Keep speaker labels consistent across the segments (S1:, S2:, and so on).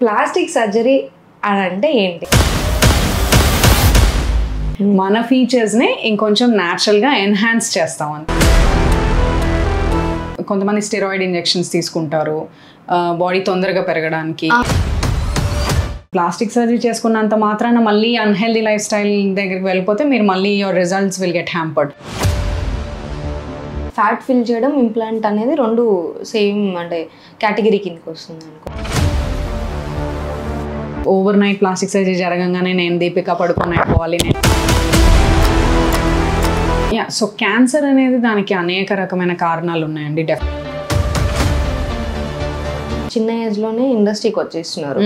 S1: Plastic surgery అంటే ఏంటి?
S2: మన ఫీచర్స్ని ఇంకొంచెం న్యాచురల్గా ఎన్హాన్స్ చేస్తామని. కొంతమంది స్టెరాయిడ్ ఇంజెక్షన్స్ తీసుకుంటారు బాడీ తొందరగా పెరగడానికి. ప్లాస్టిక్ సర్జరీ చేసుకున్నంత మాత్రాన మళ్ళీ అన్హెల్దీ లైఫ్ స్టైల్ దగ్గరికి వెళ్ళిపోతే మీరు మళ్ళీ your results will get hampered.
S1: Fat fill చేయడం, ఇంప్లాంట్ అనేది రెండు సేమ్ అంటే కేటగిరీ కిందకి వస్తుంది అనుకో.
S2: ఓవర్ నైట్ ప్లాస్టిక్ సర్జరీ జరగంగానే నేను దీపిక పడుకొని అయిపోవాలి నేను. సో క్యాన్సర్ అనేది దానికి అనేక రకమైన కారణాలు ఉన్నాయండి.
S1: చిన్న ఏజ్లోనే ఇండస్ట్రీకి వచ్చేస్తున్నారు.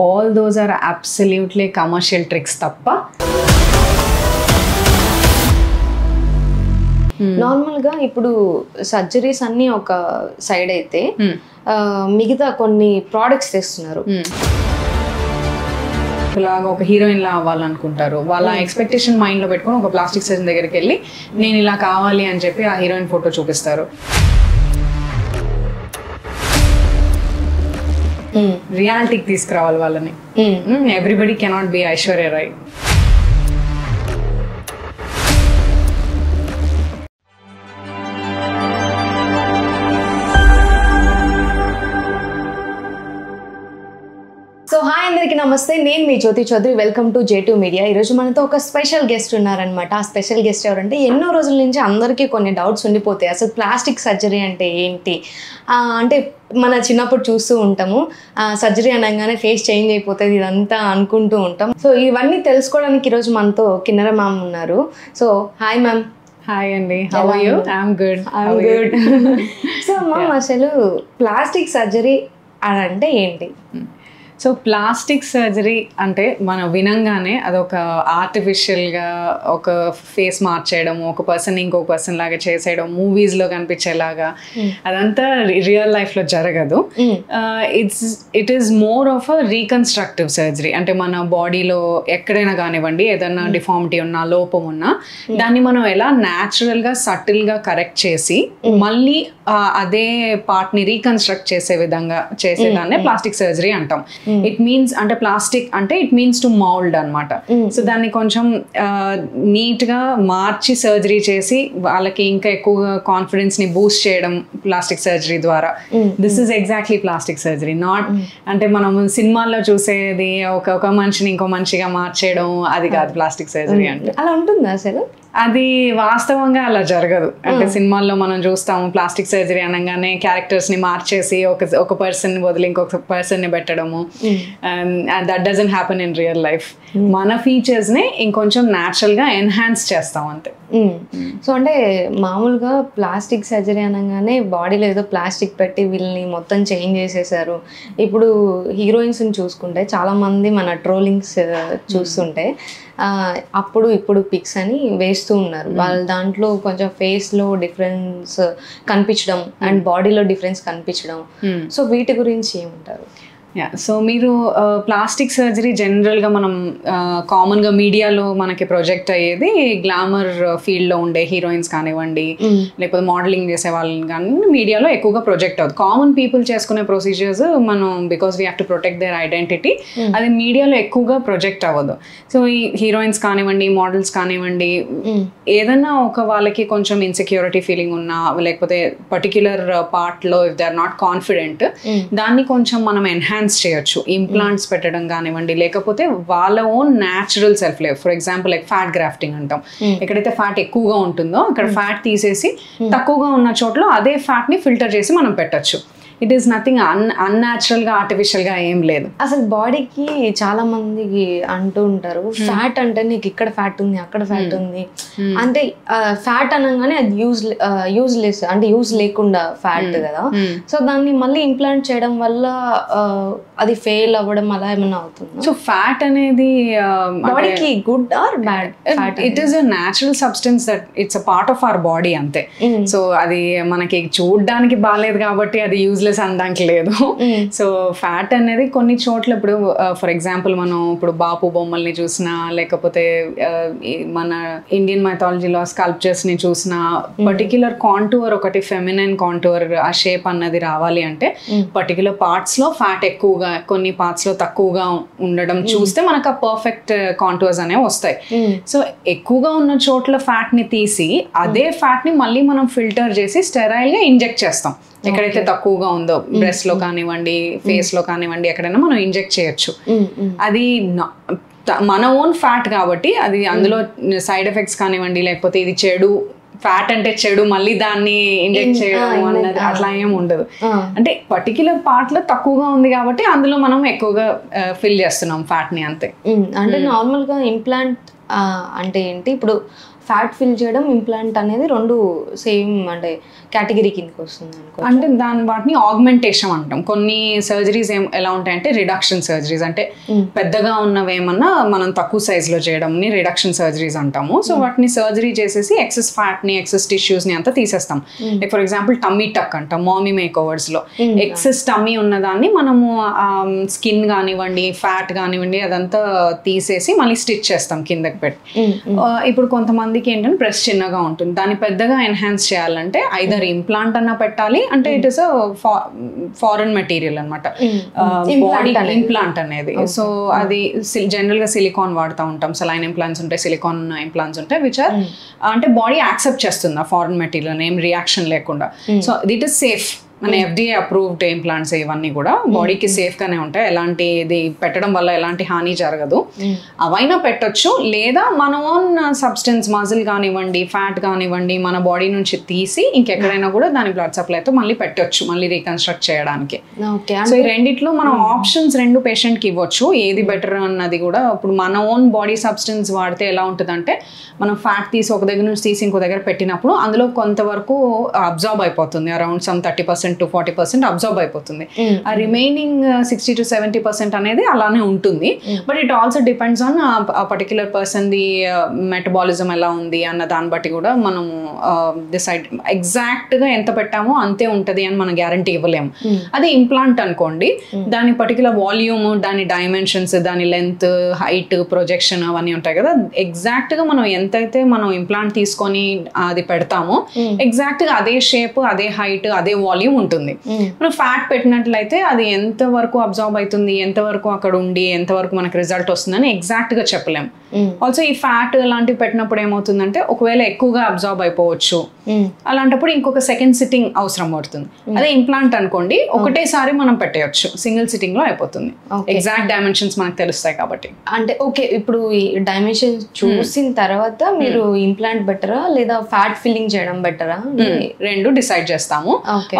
S2: All those are absolutely commercial tricks తప్ప.
S1: నార్మల్గా ఇప్పుడు సర్జరీస్ అన్నీ ఒక సైడ్ అయితే మిగతా కొన్ని ప్రోడక్ట్స్ తెస్తున్నారు.
S2: ఇలాగా ఒక హీరోయిన్ లా అవ్వాలనుకుంటారు, వాళ్ళ ఎక్స్పెక్టేషన్ మైండ్ లో పెట్టుకుని ఒక ప్లాస్టిక్ సర్జన్ దగ్గరికి వెళ్ళి నేను ఇలా కావాలి అని చెప్పి ఆ హీరోయిన్ ఫోటో చూపిస్తారు. రియాలిటీకి తీసుకురావాలి వాళ్ళని. Everybody cannot be Aishwarya Rai.
S1: So hi అందరికీ నమస్తే, నేను మీ Jyoti Chaudhary. Welcome to J2 media. ఈరోజు మనతో ఒక స్పెషల్ గెస్ట్ ఉన్నారనమాట. ఆ స్పెషల్ గెస్ట్ ఎవరంటే ఎన్నో రోజుల నుంచి అందరికీ కొన్ని డౌట్స్ ఉండిపోతాయి. అసలు ప్లాస్టిక్ సర్జరీ అంటే ఏంటి అంటే మన చిన్నప్పుడు చూస్తూ ఉంటాము, సర్జరీ అనగానే ఫేస్ చేంజ్ అయిపోతుంది ఇదంతా అనుకుంటూ ఉంటాం. సో ఇవన్నీ తెలుసుకోవడానికి ఈరోజు మనతో కిన్నెర మ్యామ్ ఉన్నారు. So hi ma'am.
S2: హాయ్ అండి, how are you? I'm good.
S1: So ma'am, అసలు ప్లాస్టిక్ సర్జరీ అంటే ఏంటి?
S2: సో ప్లాస్టిక్ సర్జరీ అంటే మనం వినంగానే అదొక ఆర్టిఫిషియల్గా ఒక ఫేస్ మార్చేయడం, ఒక పర్సన్ ఇంకొక పర్సన్ లాగా చేసేయడం, మూవీస్లో కనిపించేలాగా అదంతా రియల్ లైఫ్లో జరగదు. It is more of a reconstructive surgery. అంటే మన బాడీలో ఎక్కడైనా కానివ్వండి, ఏదైనా డిఫార్మిటీ ఉన్నా, లోపం ఉన్నా, దాన్ని మనం ఎలా న్యాచురల్గా సటిల్గా కరెక్ట్ చేసి మళ్ళీ అదే పార్ట్ని రీకన్స్ట్రక్ట్ చేసే విధంగా చేసేదాన్నే ప్లాస్టిక్ సర్జరీ అంటాం. ఇట్ మీన్స్ అంటే ప్లాస్టిక్ అంటే ఇట్ మీన్స్ టు మౌల్డ్ అనమాట. సో దాన్ని కొంచెం నీట్గా మార్చి సర్జరీ చేసి వాళ్ళకి ఇంకా ఎక్కువగా కాన్ఫిడెన్స్ని బూస్ట్ చేయడం ప్లాస్టిక్ సర్జరీ ద్వారా. This is exactly plastic surgery. Not అంటే మనం సినిమాల్లో చూసేది ఒక మనిషిని ఇంకో మనిషిగా మార్చేయడం, అది కాదు ప్లాస్టిక్ సర్జరీ అంటే.
S1: అలా ఉంటుందా అసలు?
S2: అది వాస్తవంగా అలా జరగదు. అంటే సినిమాల్లో మనం చూస్తాము ప్లాస్టిక్ సర్జరీ అనగానే క్యారెక్టర్స్ ని మార్చేసి ఒక పర్సన్ వదిలి ఇంకొక పర్సన్ ని పెట్టడము. That doesn't happen in real life. మన ఫీచర్స్ ని ఇంకొంచెం న్యాచురల్ గా ఎన్హాన్స్ చేస్తాం అంతే.
S1: సో అంటే మామూలుగా ప్లాస్టిక్ సర్జరీ అనగానే బాడీలో ఏదో ప్లాస్టిక్ పెట్టి వీళ్ళని మొత్తం చేంజ్ చేసేసారు. ఇప్పుడు హీరోయిన్స్ని చూసుకుంటే చాలామంది మన ట్రోలింగ్స్ చూస్తుంటే అప్పుడు ఇప్పుడు పిక్స్ అని వేస్తూ ఉన్నారు. వాళ్ళ దాంట్లో కొంచెం ఫేస్లో డిఫరెన్స్ కనిపించడం అండ్ బాడీలో డిఫరెన్స్ కనిపించడం. సో వీటి గురించి ఏమంటారు?
S2: సో మీరు ప్లాస్టిక్ సర్జరీ జనరల్గా మనం కామన్గా మీడియాలో మనకి ప్రొజెక్ట్ అయ్యేది గ్లామర్ ఫీల్డ్లో ఉండే హీరోయిన్స్ కానివ్వండి, లేకపోతే మోడలింగ్ చేసే వాళ్ళని కానీ మీడియాలో ఎక్కువగా ప్రొజెక్ట్ అవుతుంది. కామన్ పీపుల్ చేసుకునే ప్రొసీజర్స్ మనం because we have to protect there identity, అది మీడియాలో ఎక్కువగా ప్రొజెక్ట్ అవ్వదు. సో ఈ హీరోయిన్స్ కానివ్వండి, మోడల్స్ కానివ్వండి, ఏదైనా ఒక వాళ్ళకి కొంచెం ఇన్సెక్యూరిటీ ఫీలింగ్ ఉన్నా, లేకపోతే పర్టిక్యులర్ పార్ట్లో if they are not confident, దాన్ని కొంచెం మనం ఎన్హాన్స్ చేయొచ్చు. ఇంప్లాంట్స్ పెట్టడం కానివ్వండి, లేకపోతే వాళ్ళ own natural self life. For example like fat grafting అంటాం. ఎక్కడైతే ఫ్యాట్ ఎక్కువగా ఉంటుందో అక్కడ ఫ్యాట్ తీసేసి తక్కువగా ఉన్న చోట్ల అదే ఫ్యాట్ ని ఫిల్టర్ చేసి మనం పెట్టచ్చు. ఇట్ ఈస్ నథింగ్ అన్యాచురల్ గా ఆర్టిఫిషియల్ గా ఏం లేదు.
S1: అసలు బాడీకి చాలా మందికి అంటూ ఉంటారు ఫ్యాట్ అంటే నీకు ఇక్కడ ఫ్యాట్ ఉంది, అక్కడ ఫ్యాట్ ఉంది అంటే ఫ్యాట్ అనగానే అది యూజ్లెస్ అంటే యూజ్ లేకుండా ఫ్యాట్ కదా. సో దాన్ని మళ్ళీ ఇంప్లాంట్ చేయడం వల్ల అది ఫెయిల్ అవ్వడం అలా ఏమన్నా అవుతుంది?
S2: సో ఫ్యాట్ అనేది
S1: బాడీకి good or bad?
S2: It is a natural substance that it's a part of our body అంతే. సో అది మనకి చూడడానికి బాగాలేదు కాబట్టి అది యూజ్ యూజ్లెస్ అనడానికి లేదు. సో ఫ్యాట్ అనేది కొన్ని చోట్ల ఇప్పుడు ఫర్ ఎగ్జాంపుల్ మనం ఇప్పుడు బాపు బొమ్మల్ని చూసినా లేకపోతే మన ఇండియన్ మైథాలజీలో స్కల్ప్చర్స్ ని చూసినా పర్టిక్యులర్ కాంటూర్ ఒకటి ఫెమినైన్ కాంటూర్ ఆ షేప్ అన్నది రావాలి అంటే పర్టిక్యులర్ పార్ట్స్ లో ఫ్యాట్ ఎక్కువగా కొన్ని పార్ట్స్ లో తక్కువగా ఉండడం చూస్తే మనకు ఆ పర్ఫెక్ట్ కాంటూర్స్ అనేవి వస్తాయి. సో ఎక్కువగా ఉన్న చోట్ల ఫ్యాట్ ని తీసి అదే ఫ్యాట్ ని మళ్ళీ మనం ఫిల్టర్ చేసి స్టెరైల్ గా ఇంజెక్ట్ చేస్తాం. ఎక్కడైతే తక్కువగా ఉందో బ్రెస్ట్ లో కానివ్వండి ఫేస్ లో కానివ్వండి ఎక్కడైనా మనం ఇంజెక్ట్ చేయొచ్చు. అది మన ఓన్ ఫ్యాట్ కాబట్టి అది అందులో సైడ్ ఎఫెక్ట్స్ కానివ్వండి లేకపోతే ఇది చెడు ఫ్యాట్ అంటే చెడు మళ్ళీ దాన్ని ఇంజెక్ట్ చేయడం అన్నది అట్లా ఏం ఉండదు. అంటే పర్టిక్యులర్ పార్ట్ లో తక్కువగా ఉంది కాబట్టి అందులో మనం ఎక్కువగా ఫిల్ చేస్తున్నాం ఫ్యాట్ ని అంతే.
S1: అంటే నార్మల్ గా ఇంప్లాంట్ అంటే ఏంటి, ఇప్పుడు ఫ్యాట్ ఫిల్ చేయడం ఇంప్లాంట్ అనేది రెండు సేమ్ అంటే కేటగిరీ కిందకి వస్తుంది అనుకో.
S2: అంటే దాని వాటిని ఆగ్మెంటేషన్ అంటాం. కొన్ని సర్జరీస్ ఎలా ఉంటాయంటే రిడక్షన్ సర్జరీస్, అంటే పెద్దగా ఉన్నవేమన్నా మనం తక్కువ సైజులో చేయడంని రిడక్షన్ సర్జరీస్ అంటాము. సో వాటిని సర్జరీ చేసేసి ఎక్సెస్ ఫ్యాట్ ని ఎక్సెస్ టిష్యూస్ ని అంతా తీసేస్తాం. Like for example tummy tuck అంటాం మామీ మేక్ ఓవర్స్ లో. ఎక్సెస్ టమ్మీ ఉన్నదాన్ని మనము స్కిన్ కానివ్వండి ఫ్యాట్ కానివ్వండి అదంతా తీసేసి మళ్ళీ స్టిచ్ చేస్తాం కిందకి పెట్టి. ఇప్పుడు కొంతమందికి ఏంటంటే బ్రెస్ట్ చిన్నగా ఉంటుంది, దాన్ని పెద్దగా ఎన్హాన్స్ చేయాలంటే ఐదర్ ఇంప్లాంట్ అన్నా పెట్టాలి, అంటే ఇట్ ఇస్ ఫారెన్ మెటీరియల్ అనమాట బాడీ ఇంప్లాంట్ అనేది. సో అది జనరల్ గా సిలికాన్ వాడుతూ ఉంటాం. సలైన్ ఇంప్లాంట్స్ ఉంటాయి, సిలికాన్ ఇంప్లాంట్స్ ఉంటాయి విచ్ ఆర్ అంటే బాడీ యాక్సెప్ట్ చేస్తుంది ఆ ఫారెన్ మెటీరియల్ ఏం రియాక్షన్ లేకుండా. So it is safe. మన FDA అప్రూవ్డ్ ఇంప్లాంట్స్ ఇవన్నీ కూడా బాడీకి సేఫ్ గానే ఉంటాయి. ఎలాంటి ఇది పెట్టడం వల్ల ఎలాంటి హాని జరగదు. అవైనా పెట్టొచ్చు, లేదా మన ఓన్ సబ్స్టెన్స్ మజిల్ కానివ్వండి ఫ్యాట్ కానివ్వండి మన బాడీ నుంచి తీసి ఇంకెక్కడైనా కూడా దాని బ్లడ్ సప్లైతో మళ్ళీ పెట్టొచ్చు మళ్ళీ రీకన్స్ట్రక్ట్ చేయడానికి. సో ఈ రెండిట్లో మనం ఆప్షన్స్ రెండు పేషెంట్ కి ఇవ్వచ్చు, ఏది బెటర్ అన్నది కూడా. ఇప్పుడు మన ఓన్ బాడీ సబ్స్టెన్స్ వాడితే ఎలా ఉంటుందంటే మనం ఫ్యాట్ తీసి ఒక దగ్గర నుంచి తీసి ఇంకో దగ్గర పెట్టినప్పుడు అందులో కొంతవరకు అబ్జార్బ్ అయిపోతుంది, అరౌండ్ సమ్ 30% to 40% అబ్జర్వ్ అయిపోతుంది. ఆ రిమైనింగ్ 60 to 70% అనేది అలానే ఉంటుంది. But it also depends on ఆ పర్టిక్యులర్ పర్సన్ ది మెటబాలిజం ఎలా ఉంది అన్న దాన్ని బట్టి కూడా మనము డిసైడ్ ఎగ్జాక్ట్ గా ఎంత పెట్టామో అంతే ఉంటది అని మనం గ్యారంటీ ఇవ్వలేము. అదే ఇంప్లాంట్ అనుకోండి, దాని పర్టిక్యులర్ వాల్యూమ్, దాని డైమెన్షన్స్, దాని లెంత్, హైట్, ప్రొజెక్షన్ అవన్నీ ఉంటాయి కదా. ఎగ్జాక్ట్ గా మనం ఎంతైతే మనం ఇంప్లాంట్ తీసుకొని అది పెడతామో ఎగ్జాక్ట్ గా అదే షేప్, అదే హైట్, అదే వాల్యూమ్ ఉంటుంది. మనం ఫ్యాట్ పెట్టినట్లయితే అది ఎంత వరకు అబ్జార్బ్ అవుతుంది, ఎంత వరకు అక్కడ ఉండి ఎంత వరకు మనకు రిజల్ట్ వస్తుందని ఎగ్జాక్ట్ గా చెప్పలేము. ఆల్సో ఈ ఫ్యాట్ లాంటివి పెట్టినప్పుడు ఏమవుతుందంటే ఒకవేళ ఎక్కువగా అబ్జార్బ్ అయిపోవచ్చు, అలాంటప్పుడు ఇంకొక సెకండ్ సిట్టింగ్ అవసరం పడుతుంది. అదే ఇంప్లాంట్ అనుకోండి ఒకటేసారి మనం పెట్టేయచ్చు, సింగిల్ సిట్టింగ్ లో అయిపోతుంది. ఎగ్జాక్ట్ డైమెన్షన్స్ మనకు తెలుస్తాయి కాబట్టి.
S1: అంటే ఓకే, ఇప్పుడు ఈ డైమెన్షన్స్ చూసిన తర్వాత మీరు ఇంప్లాంట్ బెటరా లేదా ఫ్యాట్ ఫిల్లింగ్ చేయడం బెటరా
S2: రెండు డిసైడ్ చేస్తాము.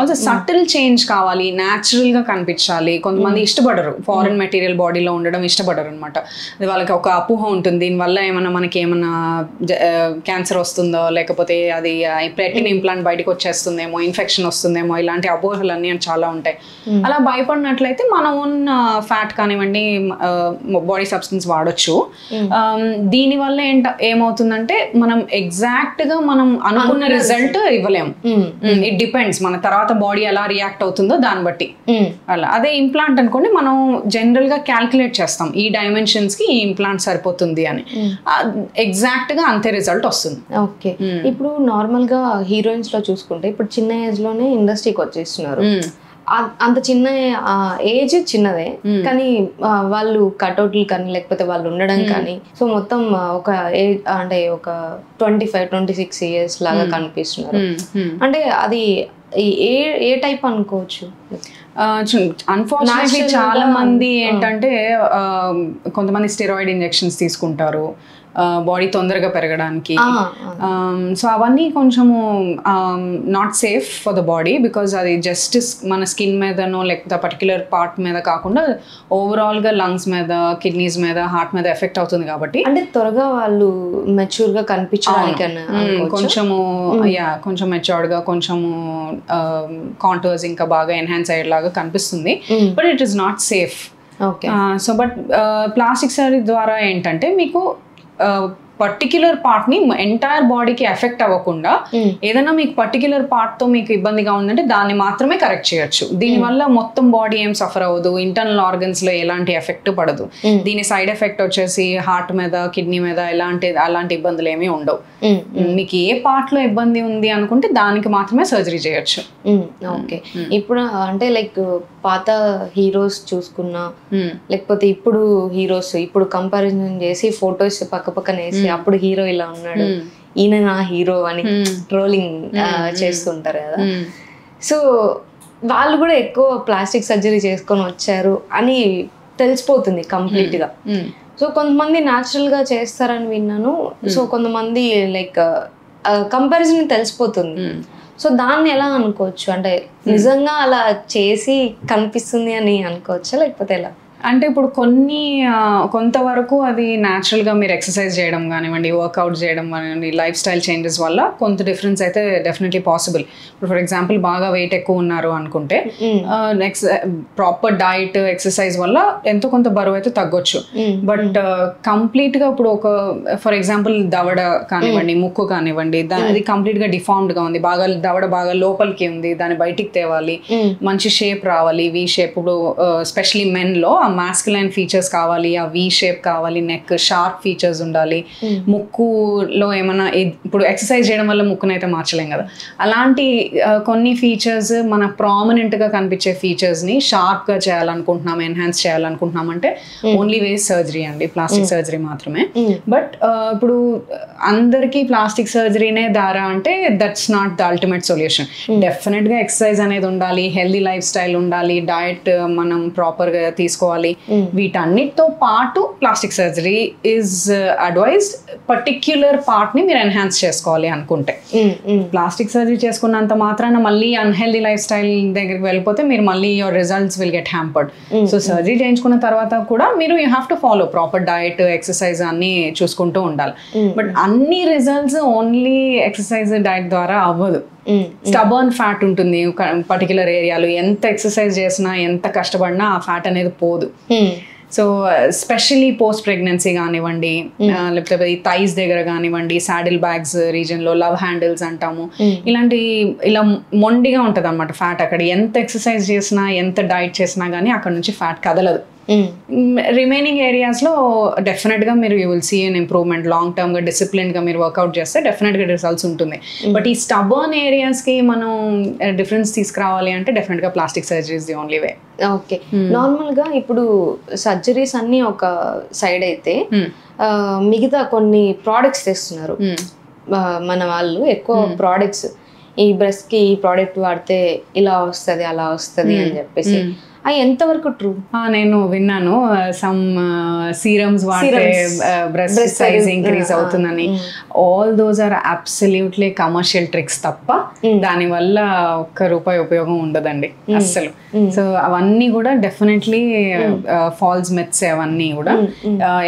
S2: ఆల్సో సటిల్ చేంజ్ కావాలి, న్యాచురల్ గా కనిపించాలి. కొంతమంది ఇష్టపడరు, ఫారెన్ మెటీరియల్ బాడీలో ఉండడం ఇష్టపడరు అనమాట. అది వాళ్ళకి ఒక అపోహ ఉంటుంది, దీనివల్ల ఏమన్నా మనకి ఏమన్నా క్యాన్సర్ వస్తుందో లేకపోతే అది పెట్టిన ఇంప్లాంట్ బయటకు వచ్చేస్తుందేమో, ఇన్ఫెక్షన్ వస్తుందేమో, ఇలాంటి అపోహలన్నీ చాలా ఉంటాయి. అలా భయపడినట్లయితే మన ఓన్ ఫ్యాట్ కానివ్వండి బాడీ సబ్స్టెన్స్ వాడొచ్చు. దీనివల్ల ఏమవుతుందంటే మనం ఎగ్జాక్ట్ గా మనం అనుకున్న రిజల్ట్ ఇవ్వలేము. ఇట్ డిపెండ్స్ మన తర్వాత బాడీ ఎలా రియాక్ట్ అవుతుందో దాన్ని బట్టి అలా. అదే ఇంప్లాంట్ అనుకోండి, మనం జనరల్ గా క్యాల్కులేట్ చేస్తాం ఈ డైమెన్షన్స్ కి ఈ ఇంప్లాంట్ సరిపోతుంది అని, ఎగ్జాక్ట్ గా అంతే రిజల్ట్ వస్తుంది.
S1: ఓకే, ఇప్పుడు నార్మల్ గా హీరోయిన్స్ లో చూసుకుంటే ఇప్పుడు చిన్న ఏజ్ లోనే ఇండస్ట్రీకి వచ్చేస్తున్నారు. అంత చిన్న ఏజ్ చిన్నదే కానీ వాళ్ళు కట్అవుట్లు కానీ లేకపోతే వాళ్ళు ఉండడం కానీ సో మొత్తం ఒక ఏజ్ అంటే ఒక 25-26 years లాగా కనిపిస్తున్నారు. అంటే అది ఏ టైప్ అనుకోవచ్చు?
S2: అన్ఫార్చునేట్లీ చాలా మంది ఏంటంటే కొంతమంది స్టెరాయిడ్ ఇంజెక్షన్స్ తీసుకుంటారు బాడీ తొందరగా పెరగడానికి. సో అవన్నీ కొంచెము not safe for the body, because అది జస్ట్ మన స్కిన్ మీదనో లేకపోతే పర్టికులర్ పార్ట్ మీద కాకుండా ఓవరాల్గా లంగ్స్ మీద, కిడ్నీస్ మీద, హార్ట్ మీద ఎఫెక్ట్ అవుతుంది. కాబట్టి
S1: అంటే త్వరగా వాళ్ళు మెచ్యూర్గా కనిపించడానికి
S2: కొంచెము కొంచెం మెచ్యూర్డ్గా కొంచెము కాంటూర్స్ ఇంకా బాగా ఎన్హాన్స్ అయ్యేలాగా కనిపిస్తుంది. But it is not safe. So but plastic surgery ద్వారా ఏంటంటే మీకు పర్టిక్యులర్ పార్ట్ ని ఎంటైర్ బాడీకి ఎఫెక్ట్ అవ్వకుండా ఏదైనా మీకు పర్టిక్యులర్ పార్ట్ తో మీకు ఇబ్బందిగా ఉందంటే దాన్ని మాత్రమే కరెక్ట్ చేయొచ్చు. దీనివల్ల మొత్తం బాడీ ఏం సఫర్ అవ్వదు, ఇంటర్నల్ ఆర్గన్స్ లో ఎలాంటి ఎఫెక్ట్ పడదు. దీని సైడ్ ఎఫెక్ట్ వచ్చేసి హార్ట్ మీద, కిడ్నీ మీద అలాంటి ఇబ్బందులు ఏమీ ఉండవు. మీకు ఏ పార్ట్ లో ఇబ్బంది ఉంది అనుకుంటే దానికి మాత్రమే సర్జరీ చేయొచ్చు.
S1: ఓకే. ఇప్పుడు అంటే లైక్ పాత హీరోస్ చూసుకున్నా లేకపోతే ఇప్పుడు హీరోస్ ఇప్పుడు కంపారిజన్ చేసి ఫొటోస్ పక్క పక్కన వేసి అప్పుడు హీరో ఇలా ఉన్నాడు, ఈయన నా హీరో అని ట్రోలింగ్ చేస్తుంటారు కదా. సో వాళ్ళు కూడా ఎక్కువ ప్లాస్టిక్ సర్జరీ చేసుకొని వచ్చారు అని తెలిసిపోతుంది కంప్లీట్ గా. సో కొంతమంది న్యాచురల్ గా చేస్తారని విన్నాను. సో కొంతమంది లైక్ కంపారిజన్ తెలిసిపోతుంది. సో దాన్ని ఎలా అనుకోవచ్చు? అంటే నిజంగా అలా చేసి కనిపిస్తుంది అని అనుకోవచ్చా లేకపోతే ఎలా?
S2: అంటే ఇప్పుడు కొంతవరకు అది న్యాచురల్గా మీరు ఎక్సర్సైజ్ చేయడం కానివ్వండి, వర్కౌట్ చేయడం కానివ్వండి, లైఫ్ స్టైల్ చేంజెస్ వల్ల కొంత డిఫరెన్స్ అయితే డెఫినెట్లీ పాసిబుల్. ఇప్పుడు ఫర్ ఎగ్జాంపుల్ బాగా వెయిట్ ఎక్కువ ఉన్నారు అనుకుంటే నెక్స్ట్ ప్రాపర్ డైట్ ఎక్సర్సైజ్ వల్ల ఎంతో కొంత బరువు అయితే తగ్గొచ్చు. బట్ కంప్లీట్గా ఇప్పుడు ఒక ఫర్ ఎగ్జాంపుల్ దవడ కానివ్వండి, ముక్కు కానివ్వండి, అది కంప్లీట్గా డిఫార్మ్డ్గా ఉంది, దవడ బాగా లోపలికి ఉంది, దాన్ని బయటికి తేవాలి, మంచి షేప్ రావాలి, వి షేప్. ఇప్పుడు స్పెషలీ మెన్లో మాస్కులైన్ ఫీచర్స్ కావాలి, ఆ వి షేప్ కావాలి, నెక్ షార్ప్ ఫీచర్స్ ఉండాలి. ముక్కులో ఏమైనా ఇప్పుడు ఎక్సర్సైజ్ చేయడం వల్ల ముక్కునైతే మార్చలేం కదా, అలాంటి కొన్ని ఫీచర్స్ మన ప్రామినెంట్గా కనిపించే ఫీచర్స్ని షార్ప్గా చేయాలనుకుంటున్నాం, ఎన్హాన్స్ చేయాలనుకుంటున్నాం అంటే ఓన్లీ వేస్ సర్జరీ అండి, ప్లాస్టిక్ సర్జరీ మాత్రమే. బట్ ఇప్పుడు అందరికీ ప్లాస్టిక్ సర్జరీనే దారా అంటే that's not the ultimate solution. డెఫినెట్గా ఎక్సర్సైజ్ అనేది ఉండాలి, హెల్దీ లైఫ్ స్టైల్ ఉండాలి, డయట్ మనం ప్రాపర్గా తీసుకోవాలి. వీటన్నిటితో పాటు plastic surgery is advised. Particular part ని మీరు ఎన్హాన్స్ చేసుకోవాలి అనుకుంటే. ప్లాస్టిక్ సర్జరీ చేసుకున్నంత మాత్రాన మళ్ళీ అన్హెల్దీ లైఫ్ స్టైల్ దగ్గరికి వెళ్ళిపోతే మీరు మళ్ళీ your results will get hampered. So surgery చేయించుకున్న తర్వాత కూడా మీరు you have to follow proper diet, exercise అన్ని చూసుకుంటూ ఉండాలి. బట్ అన్ని రిజల్ట్స్ ఓన్లీ ఎక్సర్సైజ్ డయట్ ద్వారా అవ్వదు. స్టబర్న్ ఫ్యాట్ ఉంటుంది పర్టికులర్ ఏరియాలో, ఎంత ఎక్సర్సైజ్ చేసినా ఎంత కష్టపడినా ఆ ఫ్యాట్ అనేది పోదు. సో స్పెషల్లీ పోస్ట్ ప్రెగ్నెన్సీ కానివ్వండి, లేకపోతే ఈ థైస్ దగ్గర కానివ్వండి, సాడిల్ బ్యాగ్స్ రీజన్లో లవ్ హ్యాండిల్స్ అంటాము, ఇలా మొండిగా ఉంటుంది అనమాట ఫ్యాట్. అక్కడ ఎంత ఎక్సర్సైజ్ చేసినా ఎంత డైట్ చేసినా కానీ అక్కడ నుంచి ఫ్యాట్ కదలదు. రిమైనింగ్ ఏరియాస్లో డెఫినెట్గా మీరు you will see an improvement. Long టర్మ్గా డిసిప్లిన్గా మీరు వర్కౌట్ చేస్తే డెఫినెట్గా రిజల్ట్స్ ఉంటుంది. బట్ ఈ స్టబర్న్ ఏరియాస్కి మనం డిఫరెన్స్ తీసుకురావాలి అంటే డెఫినెట్గా plastic surgery is the only way.
S1: Okay. నార్మల్గా ఇప్పుడు సర్జరీస్ అన్నీ ఒక సైడ్ అయితే మిగతా కొన్ని ప్రోడక్ట్స్ తెస్తున్నారు మన వాళ్ళు. ఎక్కువ ప్రోడక్ట్స్, ఈ బ్రెస్ట్కి ఈ ప్రోడక్ట్ వాడితే ఇలా వస్తుంది అలా వస్తుంది అని చెప్పేసి, అది ఎంతవరకు ట్రూ?
S2: నేను విన్నాను సమ్ సీరమ్స్ వాడితే బ్రెస్ట్ సైజ్ ఇంక్రీజ్ అవుతుందని. All those are absolutely commercial tricks తప్ప దానివల్ల ₹1 ఉపయోగం ఉండదండి అస్సలు. సో అవన్నీ కూడా డెఫినెట్లీ ఫాల్స్ మిత్స్. అవన్నీ కూడా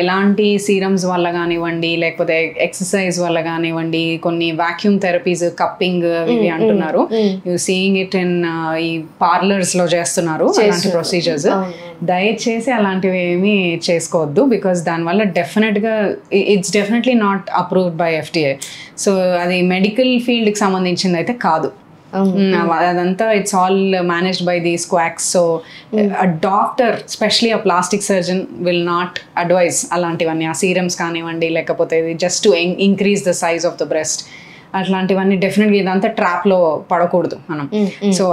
S2: ఎలాంటి సీరమ్స్ వల్ల కానివ్వండి, లేకపోతే ఎక్సర్సైజ్ వల్ల కానివ్వండి, కొన్ని వాక్యూమ్ థెరపీస్, కప్పింగ్ ఇవి అంటున్నారు, యూ సీయింగ్ ఇట్ ఇన్ ఈ పార్లర్స్ లో చేస్తున్నారు అలాంటి ప్రొసీజర్స్. దయచేసి అలాంటివి ఏమీ చేసుకోవద్దు, బికాస్ దానివల్ల it's definitely not approved by FDA. So అది మెడికల్ ఫీల్డ్కి సంబంధించింది అయితే కాదు. అదంతా it's all managed by these quacks. So a doctor, specially a plastic surgeon, will not advise అలాంటివన్నీ, ఆ సీరమ్స్ కానివ్వండి, లేకపోతే just to increase the size of the breast, అట్లాంటివన్నీ డెఫినెట్గా ఇదంతా ట్రాప్లో పడకూడదు మనం. So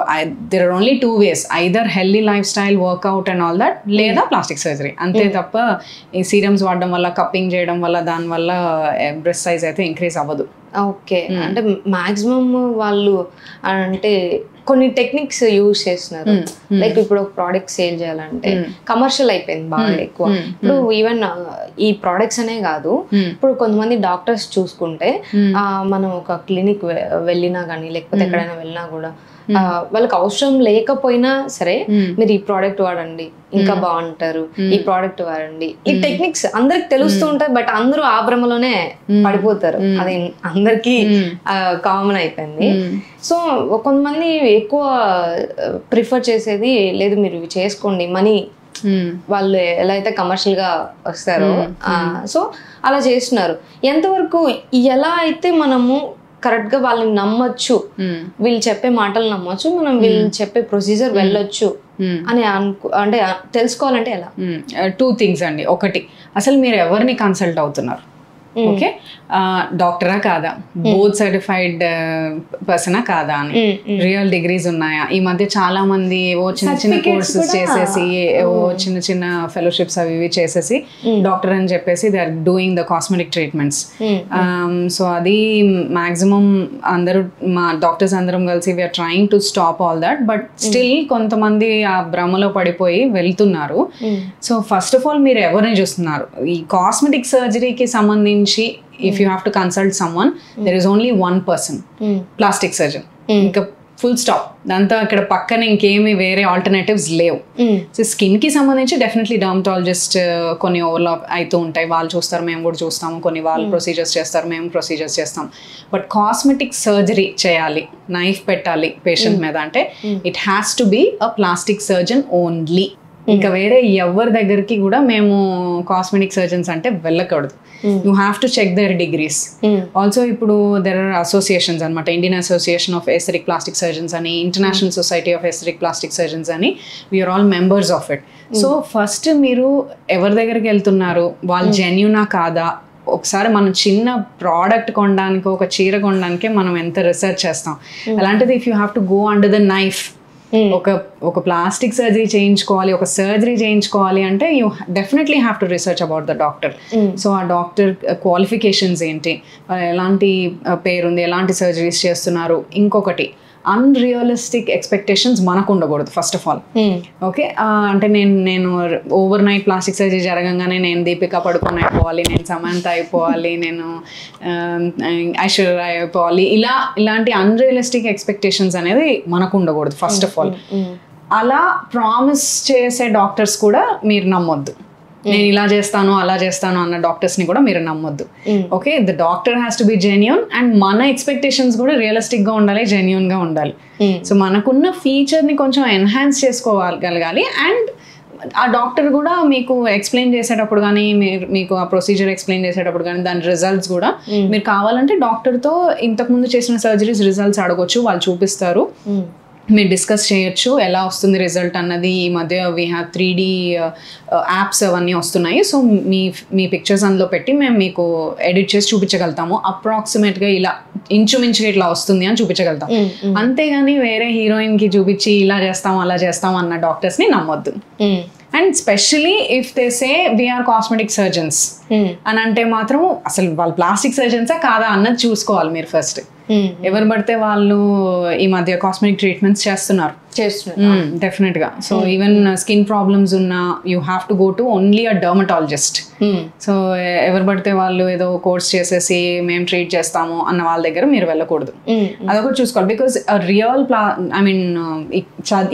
S2: there are only 2 ways, either healthy lifestyle, workout and all that, లేదా ప్లాస్టిక్ సర్జరీ. అంతే తప్ప ఈ సీరమ్స్ వాడడం వల్ల, కప్పింగ్ చేయడం వల్ల దానివల్ల బ్రెస్ట్ సైజ్ అయితే ఇంక్రీజ్ అవ్వదు.
S1: ఓకే. అంటే మాక్సిమం వాళ్ళు అంటే కొన్ని టెక్నిక్స్ యూజ్ చేస్తున్నారు. లైక్ ఇప్పుడు ఒక ప్రోడక్ట్ సేల్ చేయాలంటే కమర్షియల్ అయిపోయింది బాగా ఎక్కువ. ఇప్పుడు ఈవెన్ ఈ ప్రోడక్ట్స్ అనే కాదు, ఇప్పుడు కొంతమంది డాక్టర్స్ చూసుకుంటే మనం ఒక క్లినిక్ వెళ్ళినా కానీ లేకపోతే ఎక్కడైనా వెళ్ళినా కూడా వాళ్ళకి అవసరం లేకపోయినా సరే మీరు ఈ ప్రోడక్ట్ వాడండి ఇంకా బాగుంటారు, ఈ ప్రోడక్ట్ వాడండి, ఈ టెక్నిక్స్ అందరికి తెలుస్తూ ఉంటాయి. బట్ అందరూ ఆ భ్రమలోనే పడిపోతారు, అది అందరికీ కామన్ అయిపోయింది. సో కొంతమంది ఎక్కువ ప్రిఫర్ చేసేది లేదు, మీరు ఇవి చేసుకోండి, మనీ వాళ్ళు ఎలా అయితే కమర్షియల్ గా వస్తారో సో అలా చేస్తున్నారు. ఎంతవరకు ఎలా అయితే మనము కరెక్ట్ గా వాళ్ళని నమ్మొచ్చు, వీళ్ళు చెప్పే మాటలు నమ్మొచ్చు, మనం వీళ్ళు చెప్పే ప్రొసీజర్ వెళ్ళొచ్చు అని అంటే తెలుసుకోవాలంటే ఎలా?
S2: 2 things అండి. ఒకటి, అసలు మీరు ఎవరిని కన్సల్ట్ అవుతున్నారు? ఓకే, డాక్టరా కాదా, బోర్డ్ సర్టిఫైడ్ పర్సనా కాదా అని, రియల్ డిగ్రీస్ ఉన్నాయా? ఈ మధ్య చాలా మంది చిన్న చిన్న కోర్సెస్ చేసేసి చిన్న చిన్న ఫెలోషిప్స్ అవి ఇవి చేసేసి డాక్టర్ అని చెప్పేసి they are doing the cosmetic treatments. So అది మాక్సిమం అందరూ మా డాక్టర్స్ అందరం కలిసి we're trying to stop all that, but still కొంతమంది ఆ భ్రమలో పడిపోయి వెళ్తున్నారు. సో ఫస్ట్ ఆఫ్ ఆల్ మీరు ఎవరిని చూస్తున్నారు? ఈ కాస్మెటిక్ సర్జరీకి సంబంధించి if you have to consult someone, there is only one person, plastic surgeon. ఇంకా ఫుల్ స్టాప్. దాంతో అక్కడ పక్కన ఇంకేమి వేరే ఆల్టర్నేటివ్స్ లేవు. సో స్కిన్ కి సంబంధించి డెఫినెట్లీ డర్మటాలజిస్ట్ కొన్ని ఓవర్లాప్ అవుతూ ఉంటాయి, వాళ్ళు చూస్తారు, మేము కూడా చూస్తాము. కొన్ని వాళ్ళు ప్రొసీజర్స్ చేస్తారు, మేము ప్రొసీజర్స్ చేస్తాం. బట్ కాస్మెటిక్ సర్జరీ చేయాలి, నైఫ్ పెట్టాలి పేషెంట్ మీద అంటే it has to be a plastic surgeon only. ఇంకా వేరే ఎవరి దగ్గరికి కూడా మేము కాస్మెటిక్ సర్జన్స్ అంటే వెళ్ళకూడదు. You have to check their degrees. Also ఇప్పుడు దెర్ ఆర్ అసోసియేషన్స్ అనమాట, Indian Association of Aesthetic Plastic Surgeons అని, International Society of Aesthetic Plastic Surgeons అని, we are all members of it. So first మీరు ఎవరి దగ్గరికి వెళ్తున్నారు, వాళ్ళు జెన్యూనా కాదా? ఒకసారి మనం చిన్న ప్రోడక్ట్ కొనడానికి, ఒక చీర కొనడానికి మనం ఎంత రీసెర్చ్ చేస్తాం. అలాంటిది if you have to go under the knife, ఒక ప్లాస్టిక్ సర్జరీ చేయించుకోవాలి, ఒక సర్జరీ చేయించుకోవాలి అంటే you definitely have to research about the doctor. So ఆ డాక్టర్ క్వాలిఫికేషన్స్ ఏంటి, ఎలాంటి పేరుంది, ఎలాంటి సర్జరీస్ చేస్తున్నారు. ఇంకొకటి, అన్రియలిస్టిక్ ఎక్స్పెక్టేషన్స్ మనకు ఉండకూడదు ఫస్ట్ ఆఫ్ ఆల్. ఓకే, అంటే నేను ఓవర్ నైట్ ప్లాస్టిక్ సర్జరీ జరగంగానే నేను దీపిక పడుకొని అయిపోవాలి, నేను సమంత అయిపోవాలి, నేను ఐశ్వర్య అయిపోవాలి, ఇలాంటి అన్రియలిస్టిక్ ఎక్స్పెక్టేషన్స్ అనేది మనకు ఉండకూడదు ఫస్ట్ ఆఫ్ ఆల్. అలా ప్రామిస్ చేసే డాక్టర్స్ కూడా మీరు నమ్మొద్దు. నేను ఇలా చేస్తాను అలా చేస్తాను అన్న డాక్టర్స్ ని కూడా మీరు నమ్మొద్దు. Okay, the doctor has to be genuine and మన ఎక్స్పెక్టేషన్స్ కూడా రియలిస్టిక్ గా ఉండాలి, జెన్యూన్ గా ఉండాలి. సో మనకున్న ఫీచర్ ని కొంచెం ఎన్హాన్స్ చేసుకోగలగాలి. అండ్ ఆ డాక్టర్ కూడా మీకు ఎక్స్ప్లెయిన్ చేసేటప్పుడు కానీ, మీకు ఆ ప్రొసీజర్ ఎక్స్ప్లెయిన్ చేసేటప్పుడు కానీ దాని రిజల్ట్స్ కూడా మీరు కావాలంటే డాక్టర్తో ఇంతకుముందు చేసిన సర్జరీస్ రిజల్ట్స్ అడగొచ్చు, వాళ్ళు చూపిస్తారు, మీరు డిస్కస్ చేయొచ్చు ఎలా వస్తుంది రిజల్ట్ అన్నది. ఈ మధ్య వీ హ్యావ్ 3D యాప్స్ అవన్నీ వస్తున్నాయి. సో మీ పిక్చర్స్ అందులో పెట్టి మేము మీకు ఎడిట్ చేసి చూపించగలుగుతాము. అప్రాక్సిమేట్గా ఇలా ఇంచుమించుగా ఇట్లా వస్తుంది అని చూపించగలుగుతాం. అంతేగాని వేరే హీరోయిన్కి చూపించి ఇలా చేస్తాం అలా చేస్తాం అన్న డాక్టర్స్ని నమ్మొద్దు. And specially if they say we're cosmetic surgeons అని అంటే మాత్రం అసలు వాళ్ళు ప్లాస్టిక్ సర్జన్సా కాదా అన్నది చూసుకోవాలి మీరు ఫస్ట్. ఎవరు పడితే వాళ్ళు ఈ మధ్య కాస్మెటిక్ ట్రీట్మెంట్స్ చేస్తున్నారు డెఫినెట్ గా. సో ఈవెన్ స్కిన్ ప్రాబ్లమ్స్ ఉన్నా you have to go to only a dermatologist. So ఎవరు పడితే వాళ్ళు ఏదో కోర్స్ చేసేసి మేము ట్రీట్ చేస్తాము అన్న వాళ్ళ దగ్గర మీరు వెళ్ళకూడదు. అదొకటి చూసుకోవాలి. బికాస్ రియల్ ఐ మీన్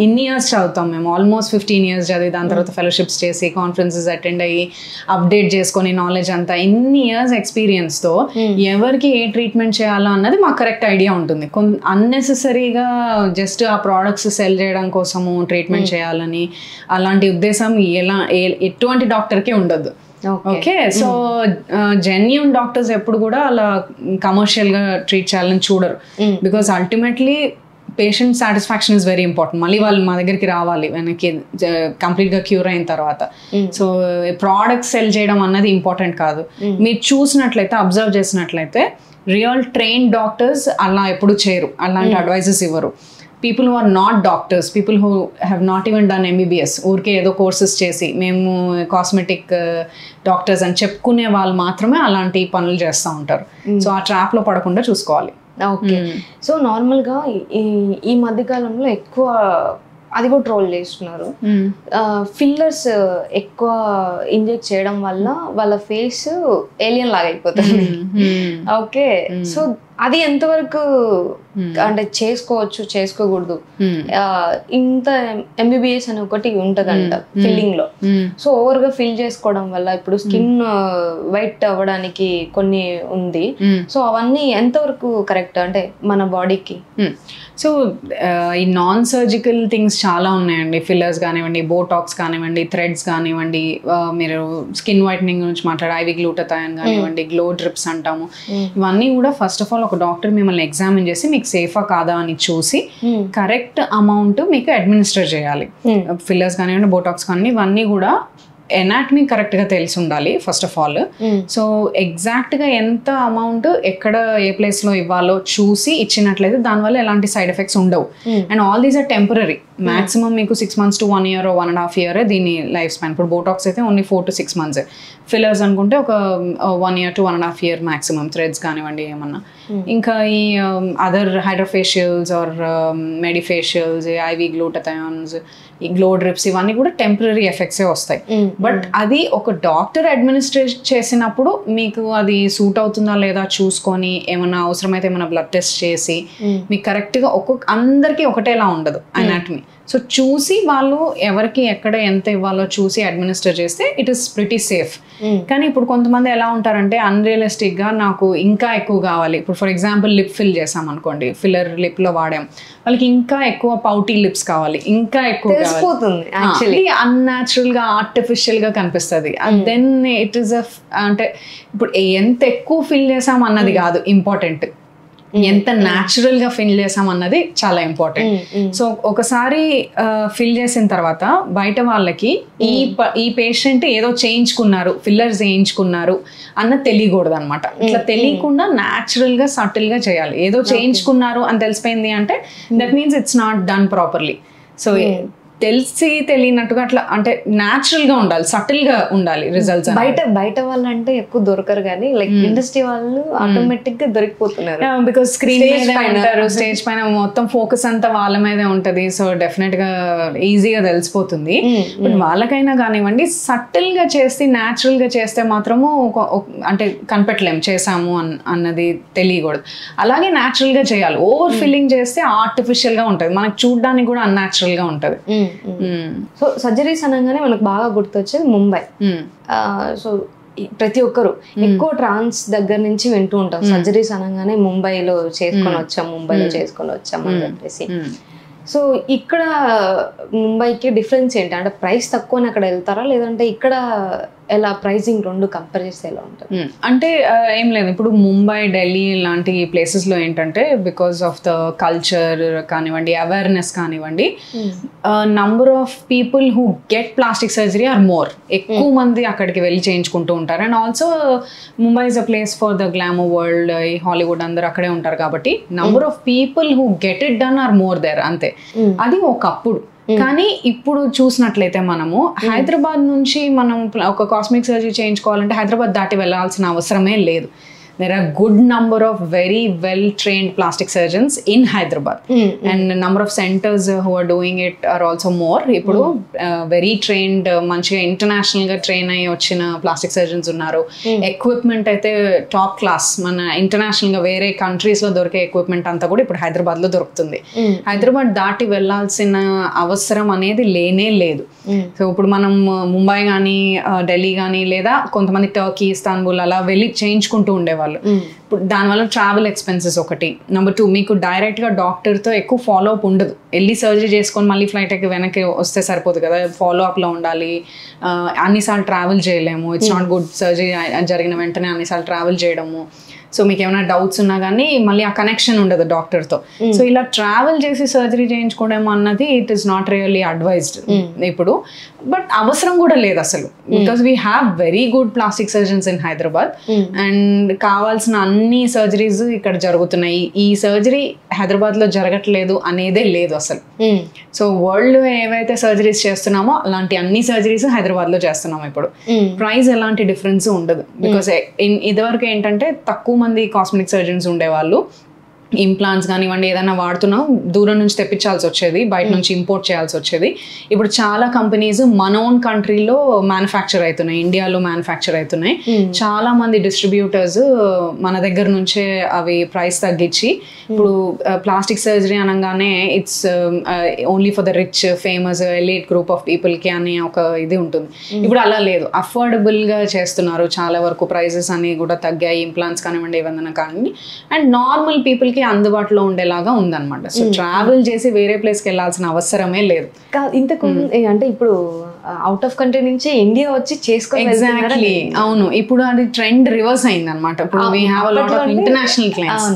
S2: ఇన్ని ఇయర్స్ చదువుతాం మేము, ఆల్మోస్ట్ 15 years చదివి దాని తర్వాత ఫెలోషిప్స్ చేసి కాన్ఫరెన్సెస్ అటెండ్ అయ్యి అప్డేట్ చేసుకొని నాలెడ్జ్ అంతా ఇన్ని ఇయర్స్ ఎక్స్పీరియన్స్తో ఎవరికి ఏ ట్రీట్మెంట్ చేయాలో అన్నది మాకు కరెక్ట్ ఐడియా ఉంటుంది. అన్నెసెసరీగా జస్ట్ ఆ ప్రోడక్ట్స్ సెల్ చేయడం కోసము ట్రీట్మెంట్ చేయాలని అలాంటి ఉద్దేశం ఎటువంటి డాక్టర్కి ఉండదు. ఓకే, సో జెన్యూన్ డాక్టర్స్ ఎప్పుడు కూడా అలా కమర్షియల్గా ట్రీట్ చేయాలని చూడరు. Because ultimately patient satisfaction is very important. మళ్ళీ వాళ్ళు మా దగ్గరికి రావాలి వెనక్కి కంప్లీట్గా క్యూర్ అయిన తర్వాత. సో ప్రోడక్ట్స్ సెల్ చేయడం అన్నది ఇంపార్టెంట్ కాదు. మీరు చూసినట్లయితే, అబ్జర్వ్ చేసినట్లయితే రియల్ ట్రైన్ డాక్టర్స్ అలా ఎప్పుడు చేయరు, అలాంటి అడ్వైజెస్ ఇవ్వరు. People who are not doctors, people who have not even done MBBS, ఊరికే ఏదో కోర్సెస్ చేసి మేము కాస్మెటిక్ డాక్టర్స్ అని చెప్పుకునే వాళ్ళు మాత్రమే అలాంటి పనులు చేస్తూ ఉంటారు. సో ఆ ట్రాప్లో పడకుండా చూసుకోవాలి.
S1: ఓకే, సో నార్మల్గా ఈ మధ్యకాలంలో ఎక్కువ అది కూడా ట్రోల్ చేస్తున్నారు, ఫిల్లర్స్ ఎక్కువ ఇంజెక్ట్ చేయడం వల్ల వాళ్ళ ఫేస్ ఏలియన్ లాగా అయిపోతుంది. ఓకే, సో అది ఎంతవరకు అంటే చేసుకోవచ్చు చేసుకోకూడదు? ఇంత MBBS అని ఒకటి ఉంటదంట ఫిల్లింగ్ లో. సో ఓవర్ గా ఫిల్ చేసుకోవడం వల్ల ఇప్పుడు స్కిన్ వైట్ అవ్వడానికి కొన్ని ఉంది. సో అవన్నీ ఎంతవరకు కరెక్ట్ అంటే మన బాడీకి?
S2: సో ఈ నాన్ సర్జికల్ థింగ్స్ చాలా ఉన్నాయండి. ఫిల్లర్స్ కానివ్వండి, బోటాక్స్ కానివ్వండి, థ్రెడ్స్ కానివ్వండి, మీరు స్కిన్ వైట్నింగ్ గురించి మాట్లాడే ఐవి గ్లూటథయాన్ కానివ్వండి, గ్లో డ్రిప్స్ అంటాము. ఇవన్నీ కూడా ఫస్ట్ ఆఫ్ ఆల్ ఒక డాక్టర్ మిమ్మల్ని ఎగ్జామిన్ చేసి మీకు సేఫా కాదా అని చూసి కరెక్ట్ అమౌంట్ మీకు అడ్మినిస్టర్ చేయాలి. ఫిల్లర్స్ కానివ్వండి, బోటాక్స్ కానివ్వండి, ఇవన్నీ కూడా ఎనాటమీ కరెక్ట్గా తెలిసి ఉండాలి ఫస్ట్ ఆఫ్ ఆల్. సో ఎగ్జాక్ట్గా ఎంత అమౌంట్ ఎక్కడ ఏ ప్లేస్లో ఇవ్వాలో చూసి ఇచ్చినట్లయితే దానివల్ల ఎలాంటి సైడ్ ఎఫెక్ట్స్ ఉండవు. And all these are temporary. Maximum మీకు 6 months to 1 year or 1.5 year దీని లైఫ్ స్పాన్. ఇప్పుడు బోటాక్స్ అయితే ఓన్లీ 4 to 6 months. ఫిల్లర్స్ అనుకుంటే ఒక 1 year to 1.5 year maximum. Threads కానివ్వండి ఏమన్నా. ఇంకా ఈ అదర్ హైడ్రోఫేషియల్స్ ఆర్ మెడిఫేషియల్స్, ఐవి గ్లూటథయాన్స్, ఈ గ్లో డ్రిప్స్, ఇవన్నీ కూడా టెంపరీ ఎఫెక్ట్సే వస్తాయి. బట్ అది ఒక డాక్టర్ అడ్మినిస్ట్రేట్ చేసినప్పుడు మీకు అది సూట్ అవుతుందా లేదా చూసుకొని ఏమన్నా అవసరమైతే ఏమైనా బ్లడ్ టెస్ట్ చేసి మీకు కరెక్ట్గా అందరికీ ఒకటేలా ఉండదు అనాటమీ. సో చూసి వాళ్ళు ఎవరికి ఎక్కడ ఎంత ఇవ్వాలో చూసి అడ్మినిస్టర్ చేస్తే ఇట్ ఈస్ ప్రిటీ సేఫ్. కానీ ఇప్పుడు కొంతమంది ఎలా ఉంటారంటే అన్రియలిస్టిక్గా నాకు ఇంకా ఎక్కువ కావాలి. ఇప్పుడు ఫర్ ఎగ్జాంపుల్ లిప్ ఫిల్ చేసాం అనుకోండి, ఫిల్లర్ లిప్లో వాడాం, వాళ్ళకి ఇంకా ఎక్కువ పౌటీ లిప్స్ కావాలి, ఇంకా ఎక్కువ కావాలి, అన్యాచురల్గా ఆర్టిఫిషియల్గా కనిపిస్తుంది. దెన్ ఇట్ ఈస్ అంటే ఇప్పుడు ఎంత ఎక్కువ ఫిల్ చేసాం అన్నది కాదు ఇంపార్టెంట్, ఎంత న్యాచురల్ గా ఫిల్ చేసాం అన్నది చాలా ఇంపార్టెంట్. సో ఒకసారి ఫిల్ చేసిన తర్వాత బయట వాళ్ళకి ఈ పేషెంట్ ఏదో చేయించుకున్నారు, ఫిల్లర్స్ చేయించుకున్నారు అన్నది తెలియకూడదు అనమాట. ఇట్లా తెలియకుండా న్యాచురల్ గా సటిల్ గా చేయాలి. ఏదో చేయించుకున్నారు అని తెలిసిపోయింది అంటే that means it's not done properly. So తెలిసి తెలియనట్టుగా అట్లా అంటే న్యాచురల్ గా ఉండాలి, సటిల్ గా ఉండాలి రిజల్ట్స్.
S1: బయట వాళ్ళు అంటే ఎక్కువ దొరకరు కానీ లైక్ ఇండస్ట్రీ వాళ్ళు ఆటోమేటిక్ గా దొరికిపోతున్నారు.
S2: బికాస్ స్క్రీన్ మీద ఉంటారు, స్టేజ్ పైన మొత్తం ఫోకస్ అంతా వాళ్ళ మీదే ఉంటది. సో డెఫినెట్ గా ఈజీగా తెలిసిపోతుంది. బట్ వాళ్ళకైనా కానివ్వండి సటిల్ గా చేసి న్యాచురల్ గా చేస్తే మాత్రము అంటే కనిపెట్టలేం చేసాము అన్నది తెలియకూడదు. అలాగే న్యాచురల్ గా చేయాలి. ఓవర్ ఫిల్లింగ్ చేస్తే ఆర్టిఫిషియల్ గా ఉంటది, మనకు చూడడానికి కూడా అన్యాచురల్ గా ఉంటది.
S1: సో సర్జరీస్ అనగానే మనకు బాగా గుర్తొచ్చేది ముంబై. సో ప్రతి ఒక్కరు ఎక్కువ ట్రాన్స్ దగ్గర నుంచి వింటూ ఉంటాం, సర్జరీస్ అనగానే ముంబైలో చేసుకొని వచ్చాం అని చెప్పేసి. సో ఇక్కడ ముంబైకి డిఫరెన్స్ ఏంటి? అంటే ప్రైస్ తక్కువని అక్కడ వెళ్తారా, లేదంటే ఇక్కడ ఎలా ప్రైసింగ్ రెండు కంపేర్ చేస్తే ఎలా ఉంటుంది?
S2: అంటే ఏం లేదు, ఇప్పుడు ముంబై, ఢిల్లీ లాంటి ప్లేసెస్లో ఏంటంటే బికాస్ ఆఫ్ ద కల్చర్ కానివ్వండి, అవేర్నెస్ కానివ్వండి, number of people who get plastic surgery are more. ఎక్కువ మంది అక్కడికి వెళ్ళి చేయించుకుంటూ ఉంటారు. And also Mumbai is a place for the glamour world, ఈ హాలీవుడ్ అందరూ అక్కడే ఉంటారు కాబట్టి number of people who get it done are more there. అంతే, అది ఒకప్పుడు. కానీ ఇప్పుడు చూసినట్లయితే మనము హైదరాబాద్ నుంచి మనం ఒక కాస్మెటిక్ సర్జరీ చేయించుకోవాలంటే హైదరాబాద్ దాటి వెళ్ళాల్సిన అవసరమే లేదు. There are good number of very well trained plastic surgeons in Hyderabad, and number of centers who are doing it are also more. Ippudu very trained manchiga international ga train ayi ochina plastic surgeons unnaru. Equipment aithe top class, mana international ga vere countries lo dorike equipment anta kuda ippudu Hyderabad lo dorukutundi. Hyderabad daati vellalsina avasaram anedi lene ledu. So ఇప్పుడు మనం ముంబై కానీ ఢిల్లీ కానీ లేదా కొంతమంది Turkey, Istanbul అలా వెళ్ళి చేయించుకుంటూ ఉండేవాళ్ళు. ఇప్పుడు దానివల్ల ట్రావెల్ ఎక్స్పెన్సెస్ ఒకటి. నెంబర్ 2, మీకు డైరెక్ట్గా డాక్టర్తో ఎక్కువ ఫాలో అప్ ఉండదు. వెళ్ళి సర్జరీ చేసుకొని మళ్ళీ ఫ్లైట్ ఎక్కి వెనక్కి వస్తే సరిపోదు కదా, ఫాలో అప్లో ఉండాలి. అన్నిసార్లు ట్రావెల్ చేయలేము. It's not good. సర్జరీ జరిగిన వెంటనే అన్నిసార్లు ట్రావెల్ చేయడము. సో మీకు ఏమైనా డౌట్స్ ఉన్నా కానీ మళ్ళీ ఆ కనెక్షన్ ఉండదు డాక్టర్తో. సో ఇలా ట్రావెల్ చేసి సర్జరీ చేయించుకోవడం అన్నది it is not really advised ఇప్పుడు. బట్ అవసరం కూడా లేదు అసలు, because we have very good plastic surgeons in Hyderabad. And కావాల్సిన అన్ని సర్జరీస్ ఇక్కడ జరుగుతున్నాయి. ఈ సర్జరీ హైదరాబాద్లో జరగట్లేదు అనేదే లేదు అసలు. సో వరల్డ్ ఏవైతే సర్జరీస్ చేస్తున్నామో అలాంటి అన్ని సర్జరీస్ హైదరాబాద్లో చేస్తున్నాం ఇప్పుడు. ప్రైస్ ఎలాంటి డిఫరెన్స్ ఉండదు, బికాస్ ఇదివరకు ఏంటంటే తక్కువ మంది కాస్మెటిక్ సర్జన్స్ ఉండేవాళ్ళు. ఇంప్లాంట్స్ కానివ్వండి ఏదైనా వాడుతున్నాం దూరం నుంచి తెప్పించాల్సి వచ్చేది, బయట నుంచి ఇంపోర్ట్ చేయాల్సి వచ్చేది. ఇప్పుడు చాలా కంపెనీస్ మన ఓన్ కంట్రీలో మ్యానుఫ్యాక్చర్ అవుతున్నాయి, ఇండియాలో మ్యానుఫ్యాక్చర్ అవుతున్నాయి. చాలా మంది డిస్ట్రిబ్యూటర్స్ మన దగ్గర నుంచే అవి ప్రైస్ తగ్గించి, ఇప్పుడు ప్లాస్టిక్ సర్జరీ అనగానే it's only for the rich famous elite group of పీపుల్కి అని ఒక ఇది ఉంటుంది. ఇప్పుడు అలా లేదు, అఫోర్డబుల్గా చేస్తున్నారు చాలా వరకు, ప్రైజెస్ అన్ని కూడా తగ్గాయి, ఇంప్లాంట్స్ కానివ్వండి ఏదైనా కానివ్వండి, అండ్ నార్మల్ పీపుల్కి అందుబాటులో ఉండేలాగా ఉందన్నమాట. సో ట్రావెల్ చేసి వేరే ప్లేస్కి వెళ్ళాల్సిన అవసరమే లేదు.
S1: ఇంతకు అంటే ఇప్పుడు అవుట్ ఆఫ్ కంట్రీ నుంచి ఇండియా వచ్చి చేసుకోవాలి.
S2: ఎగ్జాక్ట్లీ, అవును. ఇప్పుడు అది ట్రెండ్ రివర్స్ అయింది అనమాట. ఇప్పుడు we have a lot of international clients.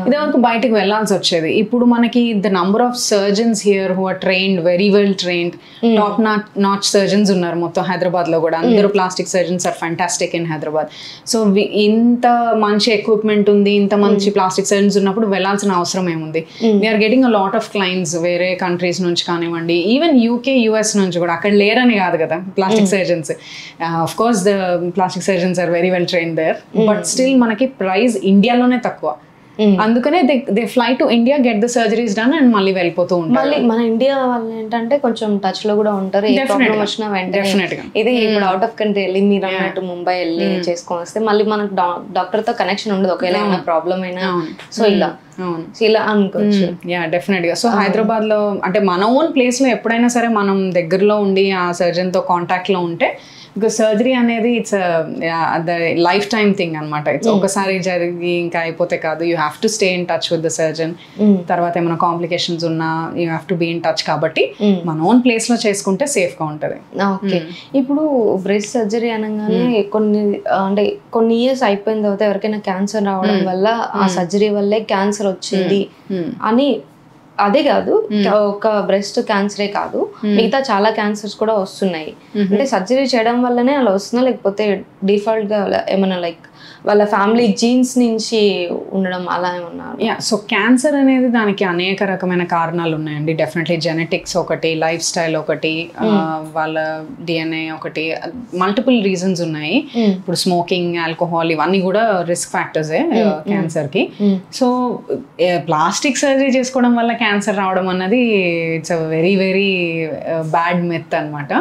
S2: ఇదే వరకు బయటకు వెళ్లాల్సి వచ్చేది. ఇప్పుడు మనకి the number of surgeons here who are trained, very well trained, top notch surgeons ఉన్నారు మొత్తం హైదరాబాద్ లో కూడా. అందరూ plastic surgeons are fantastic in Hyderabad. So ఇంత మంచి ఎక్విప్మెంట్ ఉంది, ఇంత మంచి ప్లాస్టిక్ సర్జన్స్ ఉన్నప్పుడు వెళ్లాల్సిన అవసరం ఏముంది? We're getting a lot of clients వేరే కంట్రీస్ నుంచి కానివ్వండి, ఈవెన్ యూకే యుఎస్ నుంచి కూడా. అక్కడ లేరని కాదు కదా plastic surgeons, of course the plastic surgeons are very well trained there, but still మనకి ప్రైస్ ఇండియాలోనే తక్కువ. అందుకనే they fly to India, get the surgeries done and మళ్ళీ వెళ్ళిపోతూ ఉంటారు.
S1: మళ్ళీ మన ఇండియా వాళ్ళు ఏంటంటే కొంచెం టచ్ లో కూడా ఉంటారు, ఏ ప్రాబ్లం వచ్చినా వెంటనే. ఇది ఇప్పుడు అవుట్ ఆఫ్ కంట్రీ వెళ్ళి మీరు అన్నట్టు ముంబై వెళ్ళి చేసుకొని వస్తే మళ్ళీ మనకు డాక్టర్ తో కనెక్షన్ ఉండదు, ఒకవేళ ఏమైనా ప్రాబ్లం అయినా. సో ఇలా అనుకోవచ్చు.
S2: యా, డెఫినెట్ గా. సో హైదరాబాద్ లో అంటే మన ఓన్ ప్లేస్ లో ఎప్పుడైనా సరే మనం దగ్గరలో ఉండి ఆ సర్జన్ తో కాంటాక్ట్ లో ఉంటే, బికాస్ సర్జరీ అనేది it's the lifetime thing అనమాట. ఇట్స్ ఒకసారి జరిగి ఇంకా అయిపోతే కాదు, you have to stay in touch with the surgeon. తర్వాత ఏమైనా కాంప్లికేషన్స్ ఉన్నా you have to be in touch. కాబట్టి మన ఓన్ ప్లేస్ లో చేసుకుంటే సేఫ్ గా ఉంటది.
S1: ఓకే. ఇప్పుడు బ్రెస్ట్ సర్జరీ అనగానే కొన్ని ఇయర్స్ అయిపోయిన తర్వాత ఎవరికైనా క్యాన్సర్ రావడం వల్ల ఆ సర్జరీ వల్లే క్యాన్సర్ వచ్చింది అని, అదే కాదు ఒక బ్రెస్ట్ క్యాన్సరే కాదు మిగతా చాలా క్యాన్సర్స్ కూడా వస్తున్నాయి. అంటే సర్జరీ చేయడం వల్లనే అలా వస్తున్నా, లేకపోతే డిఫాల్ట్ గా ఏమైనా లైక్ వాళ్ళ ఫ్యామిలీ జీన్స్ నుంచి ఉండడం అలా ఏమన్నారు?
S2: యా, సో క్యాన్సర్ అనేది దానికి అనేక రకమైన కారణాలు ఉన్నాయండి. డెఫినెట్లీ జెనెటిక్స్ ఒకటి, లైఫ్ స్టైల్ ఒకటి, వాళ్ళ డిఎన్ఏ ఒకటి, మల్టిపుల్ రీజన్స్ ఉన్నాయి. ఇప్పుడు స్మోకింగ్, ఆల్కహాల్ ఇవన్నీ కూడా రిస్క్ ఫ్యాక్టర్సే క్యాన్సర్ కి. సో ప్లాస్టిక్ సర్జరీ చేసుకోవడం వల్ల క్యాన్సర్ రావడం అన్నది it's a very very bad myth అనమాట.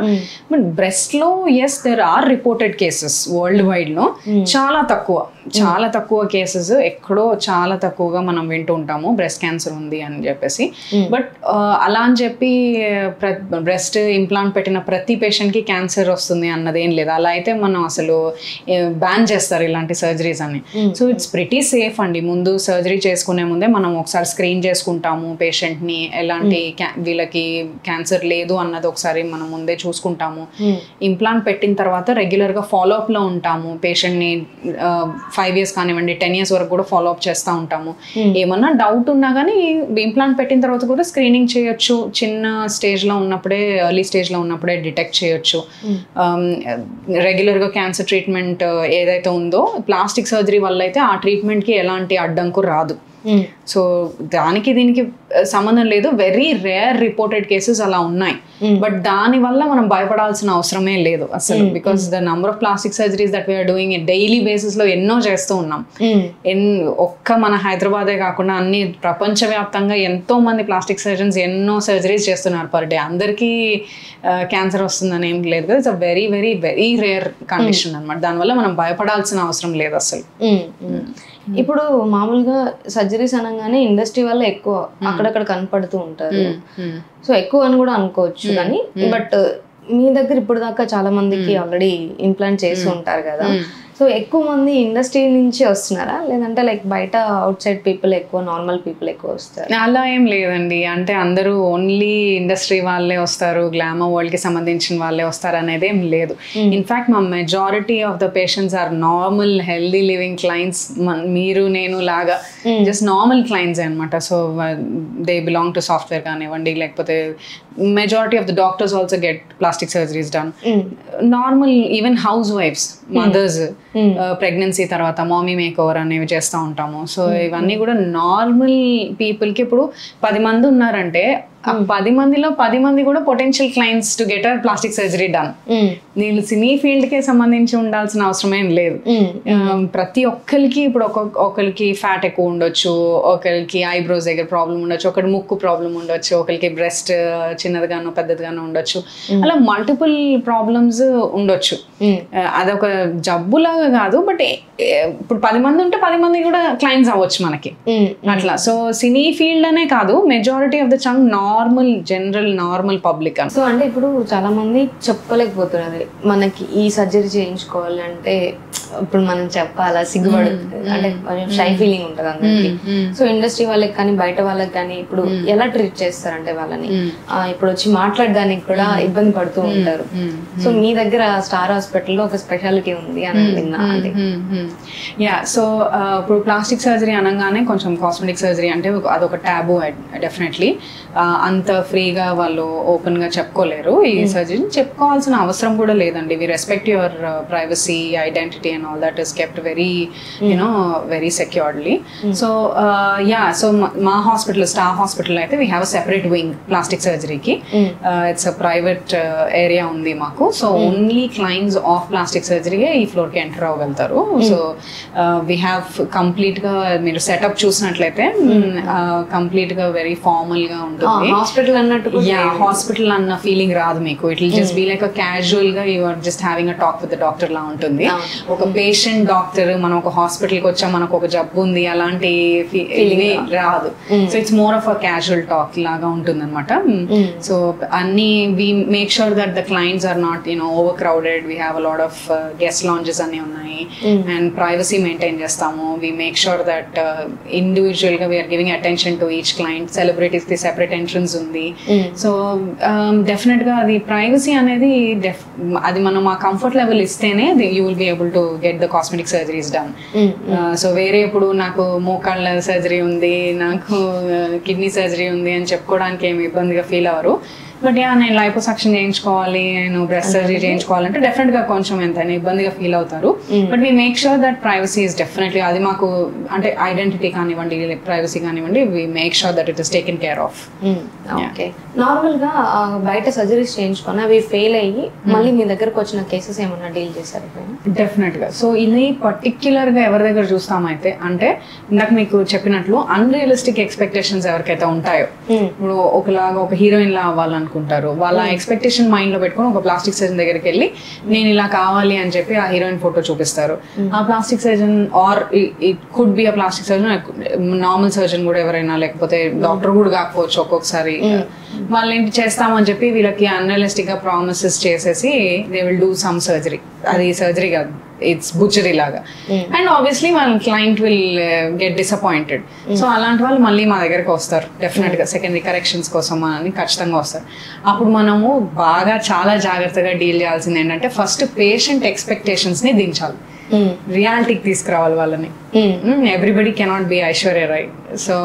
S2: బట్ బ్రెస్ట్ లో yes there are reported cases worldwide లో, చాలా తక్కువ కేసెస్, ఎక్కడో చాలా తక్కువగా మనం వింటూ ఉంటాము బ్రెస్ట్ క్యాన్సర్ ఉంది అని చెప్పేసి. బట్ అలా అని చెప్పి బ్రెస్ట్ ఇంప్లాంట్ పెట్టిన ప్రతి పేషెంట్కి క్యాన్సర్ వస్తుంది అన్నది ఏం లేదు. అలా అయితే మనం అసలు బ్యాన్ చేస్తారు ఇలాంటి సర్జరీస్ అని. సో ఇట్స్ ప్రిటీ సేఫ్ అండి. ముందు సర్జరీ చేసుకునే ముందే మనం ఒకసారి స్క్రీన్ చేసుకుంటాము పేషెంట్ని, ఎలాంటి వీళ్ళకి క్యాన్సర్ లేదు అన్నది ఒకసారి మనం ముందే చూసుకుంటాము. ఇంప్లాంట్ పెట్టిన తర్వాత రెగ్యులర్గా ఫాలోఅప్లో ఉంటాము. పేషెంట్ని 5 years కానివ్వండి 10 years వరకు కూడా ఫాలో అప్ చేస్తూ ఉంటాము. ఏమన్నా డౌట్ ఉన్నా కానీ ఇంప్లాంట్ పెట్టిన తర్వాత కూడా స్క్రీనింగ్ చేయొచ్చు. చిన్న స్టేజ్లో ఉన్నప్పుడే, ఎర్లీ స్టేజ్లో ఉన్నప్పుడే డిటెక్ట్ చేయొచ్చు. రెగ్యులర్గా క్యాన్సర్ ట్రీట్మెంట్ ఏదైతే ఉందో ప్లాస్టిక్ సర్జరీ వల్ల అయితే ఆ ట్రీట్మెంట్కి ఎలాంటి అడ్డంకు రాదు. సో దానికి దీనికి సంబంధం లేదు. వెరీ రేర్ రిపోర్టెడ్ కేసెస్ అలా ఉన్నాయి. బట్ దాని వల్ల మనం భయపడాల్సిన అవసరమే లేదు అసలు. Because the number of plastic surgeries that we're doing daily basis లో ఎన్నో చేస్తూ ఉన్నాం. ఒక్క మన హైదరాబాదే కాకుండా అన్ని ప్రపంచవ్యాప్తంగా ఎంతో మంది ప్లాస్టిక్ సర్జన్స్ ఎన్నో సర్జరీస్ చేస్తున్నారు పర్ డే. అందరికీ క్యాన్సర్ వస్తుందని ఏం లేదు కదా. It's a very very very rare condition అనమాట. దానివల్ల మనం భయపడాల్సిన అవసరం లేదు అసలు.
S1: ఇప్పుడు మామూలుగా సర్జరీస్ అనగానే ఇండస్ట్రీ వల్ల ఎక్కువ అక్కడక్కడ కనపడుతూ ఉంటారు. సో ఎక్కువ అని కూడా అనుకోవచ్చు. కానీ బట్ మీ దగ్గర ఇప్పుడు దాకా చాలా మందికి ఆల్రెడీ ఇంప్లాంట్ చేసి ఉంటారు కదా. సో ఎక్కువ మంది ఇండస్ట్రీ నుంచి వస్తున్నారా, లేదంటే లైక్ బయట అవుట్ సైడ్ పీపుల్ ఎక్కువ, నార్మల్ పీపుల్ ఎక్కువ వస్తారు?
S2: అలా ఏం లేదండి. అంటే అందరూ ఓన్లీ ఇండస్ట్రీ వాళ్ళే వస్తారు, గ్లామర్ వరల్డ్ కి సంబంధించిన వాళ్ళే వస్తారు అనేది ఏం లేదు. ఇన్ఫాక్ట్ మా majority of the patients are normal healthy living clients. మీరు నేను లాగా జస్ట్ నార్మల్ క్లయింట్స్ అనమాట. So they belong to software కానివ్వండి, లేకపోతే majority of the doctors also get plastic surgeries done. Normal even హౌస్ వైఫ్స్, మదర్స్ ప్రెగ్నెన్సీ తర్వాత మామీ మేక్ ఓవర్ అనేవి చేస్తూ ఉంటాము. సో ఇవన్నీ కూడా నార్మల్ పీపుల్కి. ఇప్పుడు 10 మంది ఉన్నారంటే ఆ 10 మందిలో 10 మంది కూడా potential clients to get a plastic surgery done. నేను సినీ ఫీల్డ్కే సంబంధించి ఉండాల్సిన అవసరమేం లేదు. ప్రతి ఒక్కరికి ఇప్పుడు ఒకరికి ఫ్యాట్ ఎక్కువ ఉండొచ్చు, ఒకరికి ఐబ్రోస్ దగ్గర ప్రాబ్లం ఉండొచ్చు, ఒకటి ముక్కు ప్రాబ్లం ఉండొచ్చు, ఒకరికి బ్రెస్ట్ చిన్నదిగానో పెద్దదిగానో ఉండొచ్చు. అలా మల్టిపుల్ ప్రాబ్లమ్స్ ఉండొచ్చు. అదొక జబ్బులాగా కాదు, బట్ ఇప్పుడు 10 మంది ఉంటే 10 మంది కూడా క్లయింట్స్ అవ్వచ్చు మనకి అట్లా. సో సినీ ఫీల్డ్ అనే కాదు, majority of the chunk normal general normal public అని.
S1: సో అంటే ఇప్పుడు చాలా మంది చెప్పుకోలేకపోతున్నారు మనకి ఈ సర్జరీ చేయించుకోవాలి అంటే. ఇప్పుడు మనం చెప్పాలా, సిగ్గుపడుతుంది అంటే షై ఫీలింగ్ ఉంటుంది అందరికి. సో ఇండస్ట్రీ వాళ్ళకి కానీ బయట వాళ్ళకి కానీ ఇప్పుడు ఎలా ట్రీట్ చేస్తారంటే వాళ్ళని ఇప్పుడు వచ్చి మాట్లాడడానికి కూడా ఇబ్బంది పడుతూ ఉంటారు. సో మీ దగ్గర స్టార్ హాస్పిటల్లో ఒక స్పెషాలిటీ ఉంది అని విన్నా.
S2: యా, సో ఇప్పుడు ప్లాస్టిక్ సర్జరీ అనగానే కొంచెం కాస్మెటిక్ సర్జరీ అంటే అదొక టాబు డెఫినెట్లీ. అంత ఫ్రీగా వాళ్ళు ఓపెన్ గా చెప్పుకోలేరు. ఈ సర్జరీ చెప్పుకోవాల్సిన అవసరం కూడా లేదండి. We respect your privacy, identity and all that is kept very very securedly. So so మా హాస్పిటల్, స్టార్ హాస్పిటల్ అయితే we have a separate wing plastic సర్జరీకి. ఇట్స్ అ ప్రైవేట్ ఏరియా ఉంది మాకు. So only clients of plastic సర్జరీగా ఈ floor కి enter అవ్వగలుగుతారు. So we have complete గా, మీరు సెటప్ చూసినట్లయితే కంప్లీట్ గా వెరీ ఫార్మల్ గా ఉంటుంది.
S1: హాస్పిటల్ అన్నట్టు,
S2: హాస్పిటల్ అన్న ఫీలింగ్ రాదు మీకు. It will just be like casual గా you are just having a talk with doctor లా ఉంటుంది. ఒక పేషెంట్ డాక్టర్, మనం ఒక హాస్పిటల్ కి వచ్చాం, మనకు ఒక జబ్బు ఉంది అలాంటి రాదు. So it's more of a casual talk లాగా ఉంటుంది అనమాట. సో అన్ని we make sure that the clients are not overcrowded. We have a lot of guest lounges అన్ని ఉన్నాయి అండ్ ప్రైవసీ మెయింటైన్ చేస్తాము. We make sure that individual గా we are giving attention to each client. Celebrities కి separate entrance ఉంది. So definite గా అది privacy అనేది అది మనం ఆ కంఫర్ట్ లెవెల్ ఇస్తేనే you will be able to get the cosmetic surgeries done. So వేరే ఇప్పుడు నాకు మోకాళ్ళ సర్జరీ ఉంది, నాకు కిడ్నీ సర్జరీ ఉంది అని చెప్పుకోవడానికి ఏమి ఇబ్బందిగా ఫీల్ అవ్వరు. బట్ నేను లైపోసక్షన్ చేయించుకోవాలి, నేను బ్రెస్ట్ సర్జరీ చేయించుకోవాలంటే డెఫినెట్ గా కొంచెం ఎంతైనా ఇబ్బందిగా ఫీల్ అవుతారు. But we make sure that privacy is definitely, అది మాకు అంటే ఐడెంటిటీ కానివ్వండి, ప్రైవసీ కానివ్వండి, we make sure that it is taken care of.
S1: Okay, normal గా బయట సర్జరీస్ చేయించుకొని అవి ఫెయిల్ అయ్యి మళ్ళీ మీ దగ్గరకు వచ్చిన కేసెస్ ఏమన్నా డీల్ చేశారు?
S2: డెఫినెట్ గా. సో ఇది పర్టిక్యులర్ గా ఎవరి దగ్గర చూస్తామైతే అంటే ఇందాక మీకు చెప్పినట్లు అన్రియలిస్టిక్ ఎక్స్పెక్టేషన్స్ ఎవరికైతే ఉంటాయో, ఇప్పుడు ఒకలాగా ఒక హీరోయిన్ లా అవ్వాలనుకుంటారు, వాళ్ళ ఎక్స్పెక్టేషన్ మైండ్ లో పెట్టుకుని ఒక ప్లాస్టిక్ సర్జన్ దగ్గరికి వెళ్ళి నేను ఇలా కావాలి అని చెప్పి ఆ హీరోయిన్ ఫోటో చూపిస్తారు. ఆ plastic surgeon or it could be a plastic surgeon, normal surgeon కూడా ఎవరైనా, లేకపోతే డాక్టర్ కూడా కాకపోవచ్చు ఒక్కొక్కసారి. వాళ్ళు ఏంటి చేస్తామని చెప్పి వీళ్ళకి అన్రియలిస్టిక్ గా ప్రామిసెస్ చేసేసి they will do some surgery. అది సర్జరీ కాదు, ఇట్స్ బుచరీ లాగా. అండ్ ఆబ్వియస్లీ వాళ్ళ client will get disappointed. So అలాంటి వాళ్ళు మళ్ళీ మా దగ్గరకు వస్తారు డెఫినెట్ గా సెకండరీ కరెక్షన్స్ కోసం అని ఖచ్చితంగా వస్తారు. అప్పుడు మనము బాగా చాలా జాగ్రత్తగా డీల్ చేయాల్సింది ఏంటంటే ఫస్ట్ పేషెంట్ ఎక్స్పెక్టేషన్స్ ని దించాలి, రియాలిటీకి తీసుకురావాలి వాళ్ళని. Everybody cannot be Aishwarya Rai. So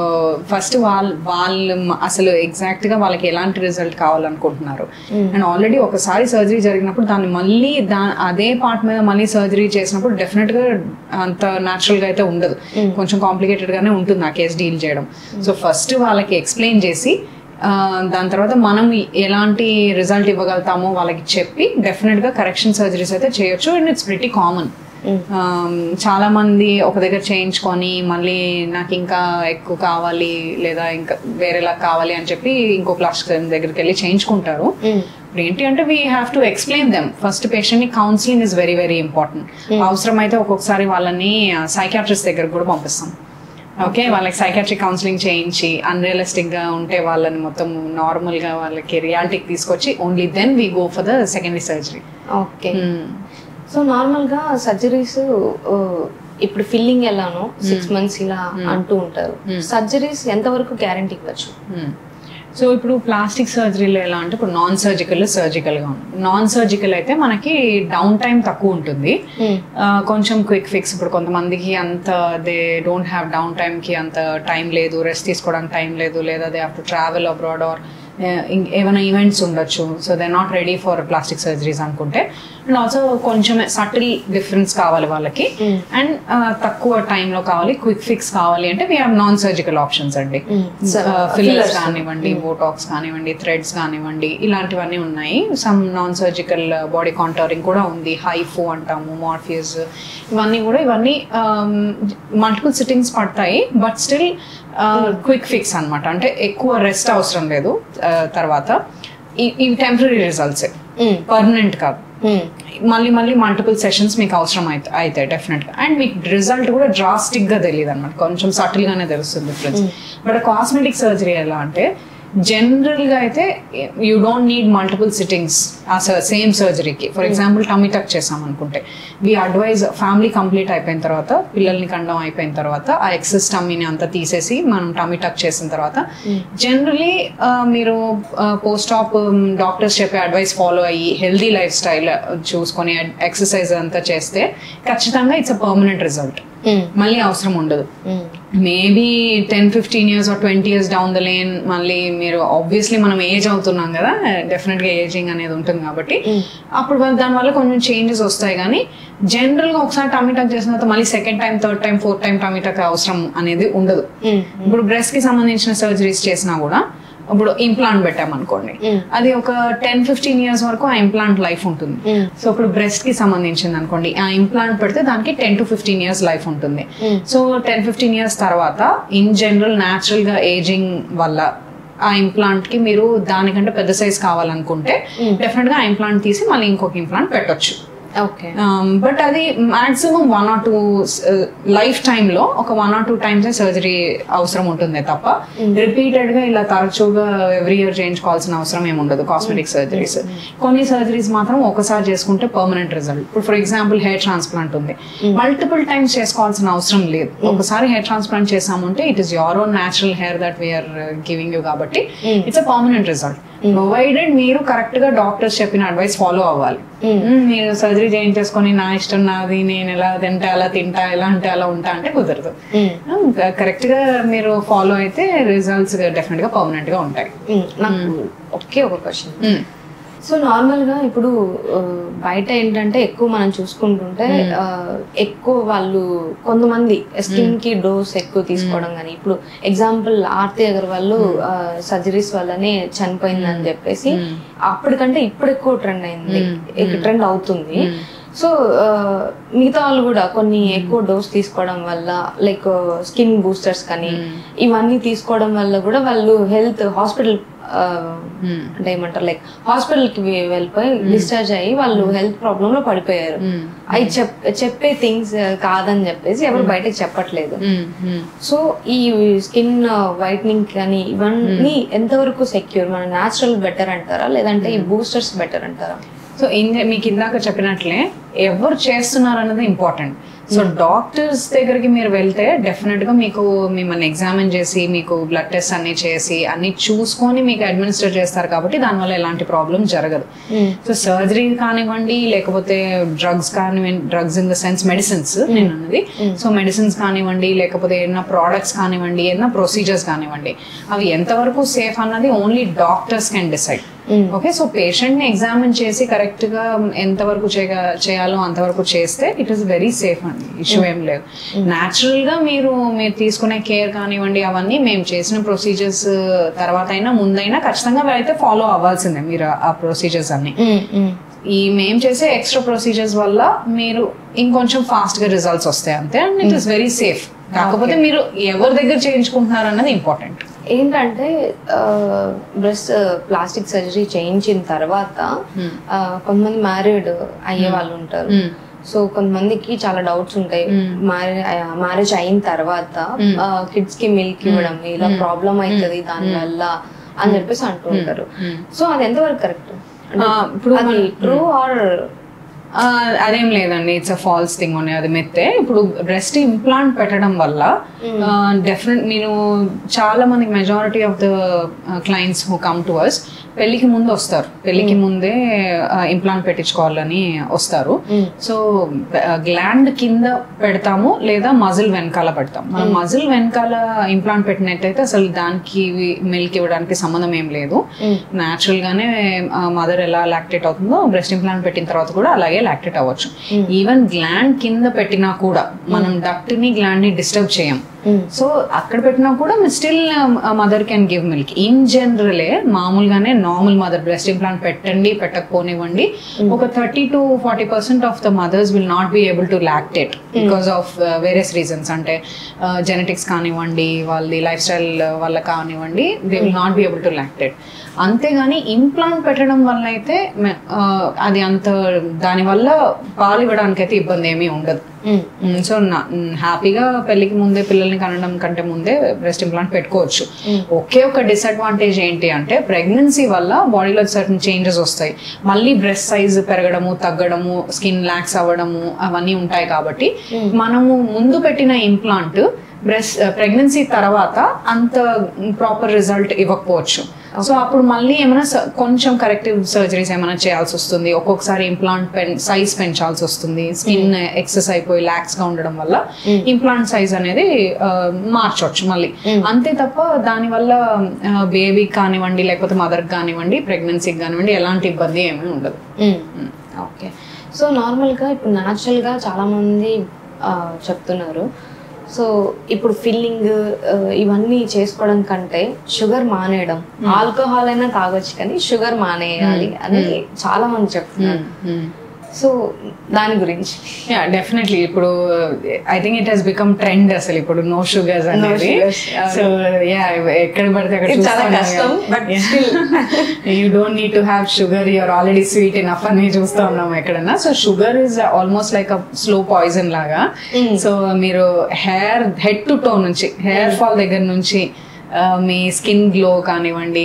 S2: first వాళ్ళు అసలు ఎగ్జాక్ట్ గా వాళ్ళకి ఎలాంటి రిజల్ట్ కావాలనుకుంటున్నారు. అండ్ ఆల్రెడీ ఒకసారి సర్జరీ జరిగినప్పుడు దాన్ని మళ్ళీ అదే పార్ట్ మీద మళ్ళీ సర్జరీ చేసినప్పుడు డెఫినెట్ గా అంత న్యాచురల్ గా అయితే ఉండదు, కొంచెం కాంప్లికేటెడ్ గానే ఉంటుంది ఆ కేసు డీల్ చేయడం. సో ఫస్ట్ వాళ్ళకి ఎక్స్ప్లెయిన్ చేసి దాని తర్వాత మనం ఎలాంటి రిజల్ట్ ఇవ్వగలుగుతామో వాళ్ళకి చెప్పి డెఫినెట్ గా కరెక్షన్ సర్జరీస్ అయితే చేయొచ్చు. And it's pretty common. చాలా మంది ఒక దగ్గర చేయించుకొని మళ్ళీ నాకు ఇంకా ఎక్కువ కావాలి లేదా ఇంకా వేరేలా కావాలి అని చెప్పి ఇంకో ప్లాస్టిక్ సర్జన్ దగ్గరికి వెళ్ళి చేయించుకుంటారు. ఇప్పుడు ఏంటి అంటే we have to explain them. First patient ని counselling is very very important. అవసరం అయితే ఒక్కొక్కసారి వాళ్ళని సైకాట్రిస్ట్ దగ్గరకు కూడా పంపిస్తాం. ఓకే, వాళ్ళకి సైకాట్రిక్ కౌన్సిలింగ్ చేయించి అన్రియలిస్టిక్ గా ఉంటే వాళ్ళని మొత్తం నార్మల్ గా వాళ్ళకి రియాలిటీకి తీసుకొచ్చి only then we go for the secondary surgery.
S1: Okay, so normal గా సర్జరీస్ ఇప్పుడు ఫిల్లింగ్ ఎలానో 6 months ఇలా అంటూ ఉంటారు. సర్జరీస్ ఎంతవరకు గ్యారంటీ ఇవ్వచ్చు?
S2: సో ఇప్పుడు ప్లాస్టిక్ సర్జరీలో ఎలా అంటే ఇప్పుడు నాన్ సర్జికల్ సర్జికల్ గా ఉంది. నాన్ సర్జికల్ అయితే మనకి డౌన్ టైం తక్కువ ఉంటుంది, కొంచెం క్విక్ ఫిక్స్. ఇప్పుడు కొంతమందికి అంత they don't have downtime కి అంత టైం లేదు, రెస్ట్ తీసుకోవడానికి టైం లేదు, లేదా they have to travel abroad or ఏమైనా ఈవెంట్స్ ఉండొచ్చు. So they not ready for plastic surgeries అనుకుంటే అండ్ ఆల్సో కొంచెం సటిల్ డిఫరెన్స్ కావాలి వాళ్ళకి అండ్ తక్కువ టైంలో కావాలి, క్విక్ ఫిక్స్ కావాలి అంటే we have non surgical options అండి. ఫిల్లర్స్ కానివ్వండి, బోటాక్స్ కానివ్వండి, థ్రెడ్స్ కానివ్వండి, ఇలాంటివన్నీ ఉన్నాయి. Some non surgical body contouring కూడా ఉంది, హైఫో అంటాము, మార్ఫియస్, ఇవన్నీ మల్టిపుల్ సిట్టింగ్స్ పడతాయి. బట్ స్టిల్ క్విక్ ఫిక్స్ అనమాట, అంటే ఎక్కువ రెస్ట్ అవసరం లేదు. తర్వాత ఇవి టెంపరీ రిజల్ట్సే, పర్మనెంట్ కాదు. మళ్ళీ మల్టిపుల్ సెషన్స్ మీకు అవసరం అవుతాయి డెఫినెట్గా. అండ్ మీకు రిజల్ట్ కూడా డ్రాస్టిక్గా తెలియదు అనమాట, కొంచెం సటిల్గానే తెలుస్తుంది డిఫరెన్స్. బట్ కాస్మెటిక్ సర్జరీ ఎలా అంటే జనరల్గా అయితే you don't need multiple sittings ఆ సేమ్ సర్జరీకి. ఫర్ ఎగ్జాంపుల్ టమీ టక్ చేసాం అనుకుంటే వి అడ్వైజ్ ఫ్యామిలీ కంప్లీట్ అయిపోయిన తర్వాత, పిల్లల్ని కండం అయిపోయిన తర్వాత ఆ ఎక్సెస్ టమ్మీని అంతా తీసేసి మనం టమీ టక్ చేసిన తర్వాత జనరలీ మీరు పోస్ట్ ఆప్ డాక్టర్స్ చెప్పే అడ్వైస్ ఫాలో అయ్యి హెల్దీ లైఫ్ స్టైల్ చూసుకొని ఎక్సర్సైజ్ అంతా చేస్తే ఖచ్చితంగా ఇట్స్ అ పర్మనెంట్ రిజల్ట్. మళ్ళీ అవసరం ఉండదు. Maybe 10-15 years or 20 years down the lane మళ్ళీ మీరు ఆబ్వియస్లీ మనం ఏజ్ అవుతున్నాం కదా, డెఫినెట్ గా ఏజింగ్ అనేది ఉంటుంది కాబట్టి అప్పుడు దానివల్ల కొంచెం చేంజెస్ వస్తాయి. కానీ జనరల్ గా ఒకసారి టమీ టక్ చేసిన తర్వాత మళ్ళీ second time, third time, fourth time tummy టక్ అవసరం అనేది ఉండదు. ఇప్పుడు బ్రెస్ట్ కి సంబంధించిన సర్జరీస్ చేసినా కూడా ఇప్పుడు ఇంప్లాంట్ పెట్టామనుకోండి, అది ఒక 10-15 years వరకు ఆ ఇంప్లాంట్ లైఫ్ ఉంటుంది. సో ఇప్పుడు బ్రెస్ట్ కి సంబంధించింది అనుకోండి, ఆ ఇంప్లాంట్ పెడితే దానికి 10-15 years లైఫ్ ఉంటుంది. సో 10-15 years తర్వాత ఇన్ జనరల్ న్యాచురల్ గా ఏజింగ్ వల్ల ఆ ఇంప్లాంట్ కి మీరు దానికంటే పెద్ద సైజ్ కావాలనుకుంటే డెఫినెట్ గా ఆ ఇంప్లాంట్ తీసి మళ్ళీ ఇంకొక ఇంప్లాంట్ పెట్టొచ్చు. బట్ అది మాక్సిమం 1 or 2 లైఫ్ టైమ్ లో ఒక 1 or 2 times సర్జరీ అవసరం ఉంటుంది తప్ప రిపీటెడ్ గా ఇలా తరచుగా ఎవ్రీ ఇయర్ చేయించుకోవాల్సిన అవసరం ఏమి ఉండదు కాస్మెటిక్ సర్జరీస్. కొన్ని సర్జరీస్ మాత్రం ఒకసారి చేసుకుంటే పర్మనెంట్ రిజల్ట్. ఇప్పుడు ఫర్ ఎగ్జాంపుల్ హెయిర్ ట్రాన్స్ప్లాంట్ ఉంది, మల్టిపుల్ టైమ్స్ చేసుకోవాల్సిన అవసరం లేదు. ఒకసారి హెయిర్ ట్రాన్స్ప్లాంట్ చేసామంటే it is your own natural hair that we are giving you, కాబట్టి it's a permanent result. Provided మీరు కరెక్ట్ గా డాక్టర్స్ చెప్పిన అడ్వైస్ ఫాలో అవ్వాలి. మీరు సర్జరీ చేయించేసుకొని నా ఇష్టం నాది, నేను ఎలా తింటా అలా తింటా, ఎలా అంటే అలా ఉంటా అంటే కుదరదు. కరెక్ట్ గా మీరు ఫాలో అయితే రిజల్ట్స్ డెఫినెట్ గా పర్మనెంట్ గా ఉంటాయి.
S1: ఒకే ఒక క్వశ్చన్, సో నార్మల్గా ఇప్పుడు బయట ఏంటంటే ఎక్కువ మనం చూసుకుంటుంటే ఎక్కువ వాళ్ళు కొంతమంది స్కిన్ కి డోస్ ఎక్కువ తీసుకోవడం, కానీ ఇప్పుడు ఎగ్జాంపుల్ ఆర్తి అగర్వాల్ సర్జరీస్ వల్లనే చనిపోయిందని చెప్పేసి అప్పటికంటే ఇప్పుడు ఎక్కువ ట్రెండ్ అవుతుంది. సో మిగతా వాళ్ళు కూడా కొన్ని ఎక్కువ డోస్ తీసుకోవడం వల్ల లైక్ స్కిన్ బూస్టర్స్ కానీ ఇవన్నీ తీసుకోవడం వల్ల కూడా వాళ్ళు హెల్త్ హాస్పిటల్ అంటే ఏమంటారు లైక్ హాస్పిటల్ కి వెళ్ళిపోయి డిశ్చార్జ్ అయ్యి వాళ్ళు హెల్త్ ప్రాబ్లమ్ లో పడిపోయారు. అవి చెప్పే థింగ్స్ కాదని చెప్పేసి ఎవరు బయటకు చెప్పట్లేదు. సో ఈ స్కిన్ వైట్నింగ్ కానీ ఇవన్నీ ఎంతవరకు సెక్యూర్, మన న్యాచురల్ బెటర్ అంటారా లేదంటే ఈ బూస్టర్స్ బెటర్ అంటారా?
S2: సో మీకు ఇందాక చెప్పినట్లే ఎవరు చేస్తున్నారు అన్నది ఇంపార్టెంట్. సో డాక్టర్స్ దగ్గరికి మీరు వెళ్తే డెఫినెట్ గా మీకు మిమ్మల్ని ఎగ్జామిన్ చేసి మీకు బ్లడ్ టెస్ట్ అన్ని చేసి అన్ని చూసుకొని మీకు అడ్మినిస్టర్ చేస్తారు కాబట్టి దానివల్ల ఎలాంటి ప్రాబ్లం జరగదు. సో సర్జరీ కానివ్వండి లేకపోతే డ్రగ్స్ కానివ్వండి, drugs in the sense medicines నేను అన్నది, సో మెడిసిన్స్ కానివ్వండి లేకపోతే ఏదైనా ప్రోడక్ట్స్ కానివ్వండి, ఏదైనా ప్రొసీజర్స్ కానివ్వండి, అవి ఎంతవరకు సేఫ్ అన్నది only doctors can decide. Okay, so patient ని ఎగ్జామిన్ చేసి కరెక్ట్ గా ఎంతవరకు చేయాలో అంతవరకు చేస్తే ఇట్ ఈస్ వెరీ సేఫ్ అండి, ఇష్యూ ఏం లేదు. న్యాచురల్ గా మీరు తీసుకునే కేర్ కానివ్వండి అవన్నీ మేము చేసిన ప్రొసీజర్స్ తర్వాత అయినా ముందైనా ఖచ్చితంగా అయితే ఫాలో అవ్వాల్సిందే మీరు ఆ ప్రొసీజర్స్ అన్ని. ఈ మేము చేసే ఎక్స్ట్రా ప్రొసీజర్స్ వల్ల మీరు ఇంకొంచెం ఫాస్ట్ గా రిజల్ట్స్ వస్తాయి అంతే, and it is very safe. కాకపోతే మీరు ఎవరి దగ్గర చేయించుకుంటున్నారు అన్నది ఇంపార్టెంట్.
S1: ఏంటంటే బ్రెస్ట్ ప్లాస్టిక్ సర్జరీ చేయించిన తర్వాత కొంతమంది మ్యారీడ్ అయ్యే వాళ్ళు ఉంటారు. సో కొంతమందికి చాలా డౌట్స్ ఉంటాయి, మ్యారేజ్ అయిన తర్వాత కిడ్స్ కి మిల్క్ ఇవ్వడం ఇలా ప్రాబ్లం అవుతుంది దాని వల్ల అని చెప్పేసి అంటూ ఉంటారు. సో అది ఎంతవరకు కరెక్ట్? ఇప్పుడు ట్రూ ఆర్
S2: అదేం లేదండి, ఇట్స్ అ ఫాల్స్ థింగ్ ఉంది, అది మెత్తే. ఇప్పుడు బ్రెస్ట్ ఇంప్లాంట్ పెట్టడం వల్ల డెఫినెట్ నేను చాలా మంది majority of the clients who come to us పెళ్లికి ముందు వస్తారు, పెళ్లికి ముందే ఇంప్లాంట్ పెట్టించుకోవాలని వస్తారు. సో గ్లాండ్ కింద పెడతాము లేదా మజిల్ వెనకాల పెడతాం. మనం మజిల్ వెనకాల ఇంప్లాంట్ పెట్టినట్టయితే అసలు దానికి మిల్క్ ఇవ్వడానికి సంబంధం ఏం లేదు. న్యాచురల్ గానే మదర్ ఎలా లాక్టేట్ అవుతుందో బ్రెస్ట్ ఇంప్లాంట్ పెట్టిన తర్వాత కూడా అలాగే లాక్టేట్ అవ్వచ్చు. ఈవెన్ గ్లాండ్ కింద పెట్టినా కూడా మనం డక్ట్ ని గ్లాండ్ ని డిస్టర్బ్ చేయం. సో అక్కడ పెట్టినా కూడా still mother can give milk. In జనరలే మామూలుగానే నార్మల్ మదర్ బ్రెస్ట్ ఇంప్లాంట్ పెట్టండి పెట్టకపోనివ్వండి, ఒక 30 to 40% of the mothers will not be able to lactate because of various reasons. అంటే జెనెటిక్స్ కానివ్వండి, వాళ్ళది లైఫ్ స్టైల్ వల్ల కానివ్వండి, they will not be able to lactate. అంతేగాని ఇంప్లాంట్ పెట్టడం వల్ల అయితే అది అంత దానివల్ల పాలు ఇవ్వడానికి అయితే ఇబ్బంది ఏమీ ఉండదు. సో హ్యాపీగా పెళ్లికి ముందే పిల్లల్ని కనడం కంటే ముందే బ్రెస్ట్ ఇంప్లాంట్ పెట్టుకోవచ్చు. ఒకే ఒక డిసడ్వాంటేజ్ ఏంటి అంటే ప్రెగ్నెన్సీ వల్ల బాడీలో సర్టన్ చేంజెస్ వస్తాయి. మళ్ళీ బ్రెస్ట్ సైజ్ పెరగడము, తగ్గడము, స్కిన్ లాక్స్ అవ్వడము అవన్నీ ఉంటాయి. కాబట్టి మనము ముందు పెట్టిన ఇంప్లాంట్ ప్రెగ్నెన్సీ తర్వాత అంత ప్రాపర్ రిజల్ట్ ఇవ్వకపోవచ్చు. సో అప్పుడు మళ్ళీ ఏమైనా కొంచెం కరెక్టివ్ సర్జరీస్ ఏమైనా చేయాల్సి వస్తుంది. ఒక్కొక్కసారి ఇంప్లాంట్ సైజ్ పెంచాల్సి వస్తుంది. స్కిన్ ఎక్సెస్ అయిపోయి లాక్స్ గా ఉండడం వల్ల ఇంప్లాంట్ సైజ్ అనేది మార్చవచ్చు మళ్ళీ. అంతే తప్ప దానివల్ల బేబీకి కానివ్వండి, లేకపోతే మదర్కి కానివ్వండి, ప్రెగ్నెన్సీకి కానివ్వండి ఎలాంటి ఇబ్బంది ఏమీ ఉండదు.
S1: ఓకే. సో నార్మల్గా ఇప్పుడు న్యాచురల్గా చాలామంది చెప్తున్నారు, సో ఇప్పుడు ఫిల్లింగ్ ఇవన్నీ చేసుకోవడం కంటే షుగర్ మానేయడం, ఆల్కహాల్ అయినా తాగొచ్చు కానీ షుగర్ మానేయాలి అని చాలా మంది చెప్తున్నారు. సో దాని గురించి
S2: డెఫినెట్లీ ఇప్పుడు I think it has become trend అసలు ఇప్పుడు నో షుగర్స్ అనేది. సో ఎక్కడ పడితే అక్కడ you don't need to have sugar, you're already sweet enough అని చూస్తూ ఉన్నాం ఎక్కడన్నా. So sugar is almost like a slow poison లాగా. సో మీరు హెడ్ టు టో నుంచి, హెయిర్ ఫాల్ దగ్గర నుంచి మీ స్కిన్ గ్లో కానివ్వండి,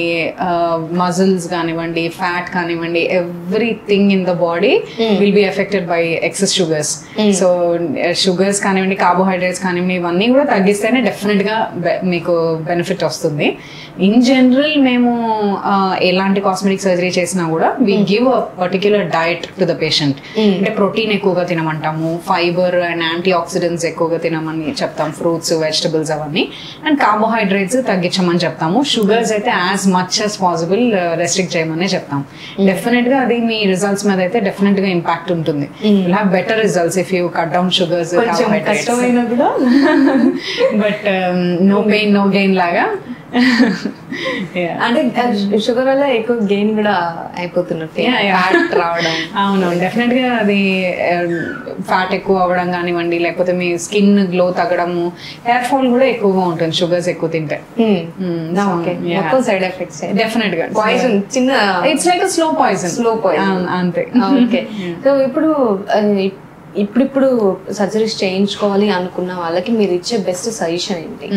S2: మజిల్స్ కానివ్వండి, ఫ్యాట్ కానివ్వండి, everything in the body will be affected by excess sugars. So sugars కానివ్వండి, కార్బోహైడ్రేట్స్ కానివ్వండి, ఇవన్నీ కూడా తగ్గిస్తేనే డెఫినెట్ గా మీకు బెనిఫిట్ వస్తుంది. ఇన్ జనరల్ మేము ఎలాంటి కాస్మెటిక్ సర్జరీ చేసినా కూడా we give a particular diet to the patient. అంటే ప్రోటీన్ ఎక్కువగా తినమంటాము, ఫైబర్ అండ్ యాంటీ ఆక్సిడెంట్స్ ఎక్కువగా తినమని చెప్తాం, ఫ్రూట్స్, వెజిటబుల్స్ అవన్నీ, అండ్ కార్బోహైడ్రేట్స్ తగ్గించమని చెప్తాము. షుగర్స్ అయితే as much as possible restrict చేయమని చెప్తాం. డెఫినెట్ గా అది మీ రిజల్ట్స్ మీద అయితే డెఫినెట్ గా ఇంపాక్ట్ ఉంటుంది. Will have better results if you cut down sugars. But no pain no gain లాగా.
S1: అంటే షుగర్ వల్ల ఎక్కువ గెయిన్ కూడా అయిపోతున్నట్టు రావడం.
S2: అవును, డెఫినెట్ గా అది ఫ్యాట్ ఎక్కువ అవ్వడం కానివ్వండి, లేకపోతే మీ స్కిన్ గ్లో తగ్గడము, హెయిర్ ఫాల్ కూడా ఎక్కువగా ఉంటుంది షుగర్స్ ఎక్కువ తింటే.
S1: సైడ్ ఎఫెక్ట్స్
S2: డెఫినెట్ గా
S1: పాయిజన్ చిన్న,
S2: ఇట్స్ లైక్ స్లో పాయిజన్ అంతే. ఓకే.
S1: సో ఇప్పుడు సర్జరీస్ చేయించుకోవాలి అనుకున్న వాళ్ళకి మీరు ఇచ్చే బెస్ట్ సజెషన్ ఏంటి?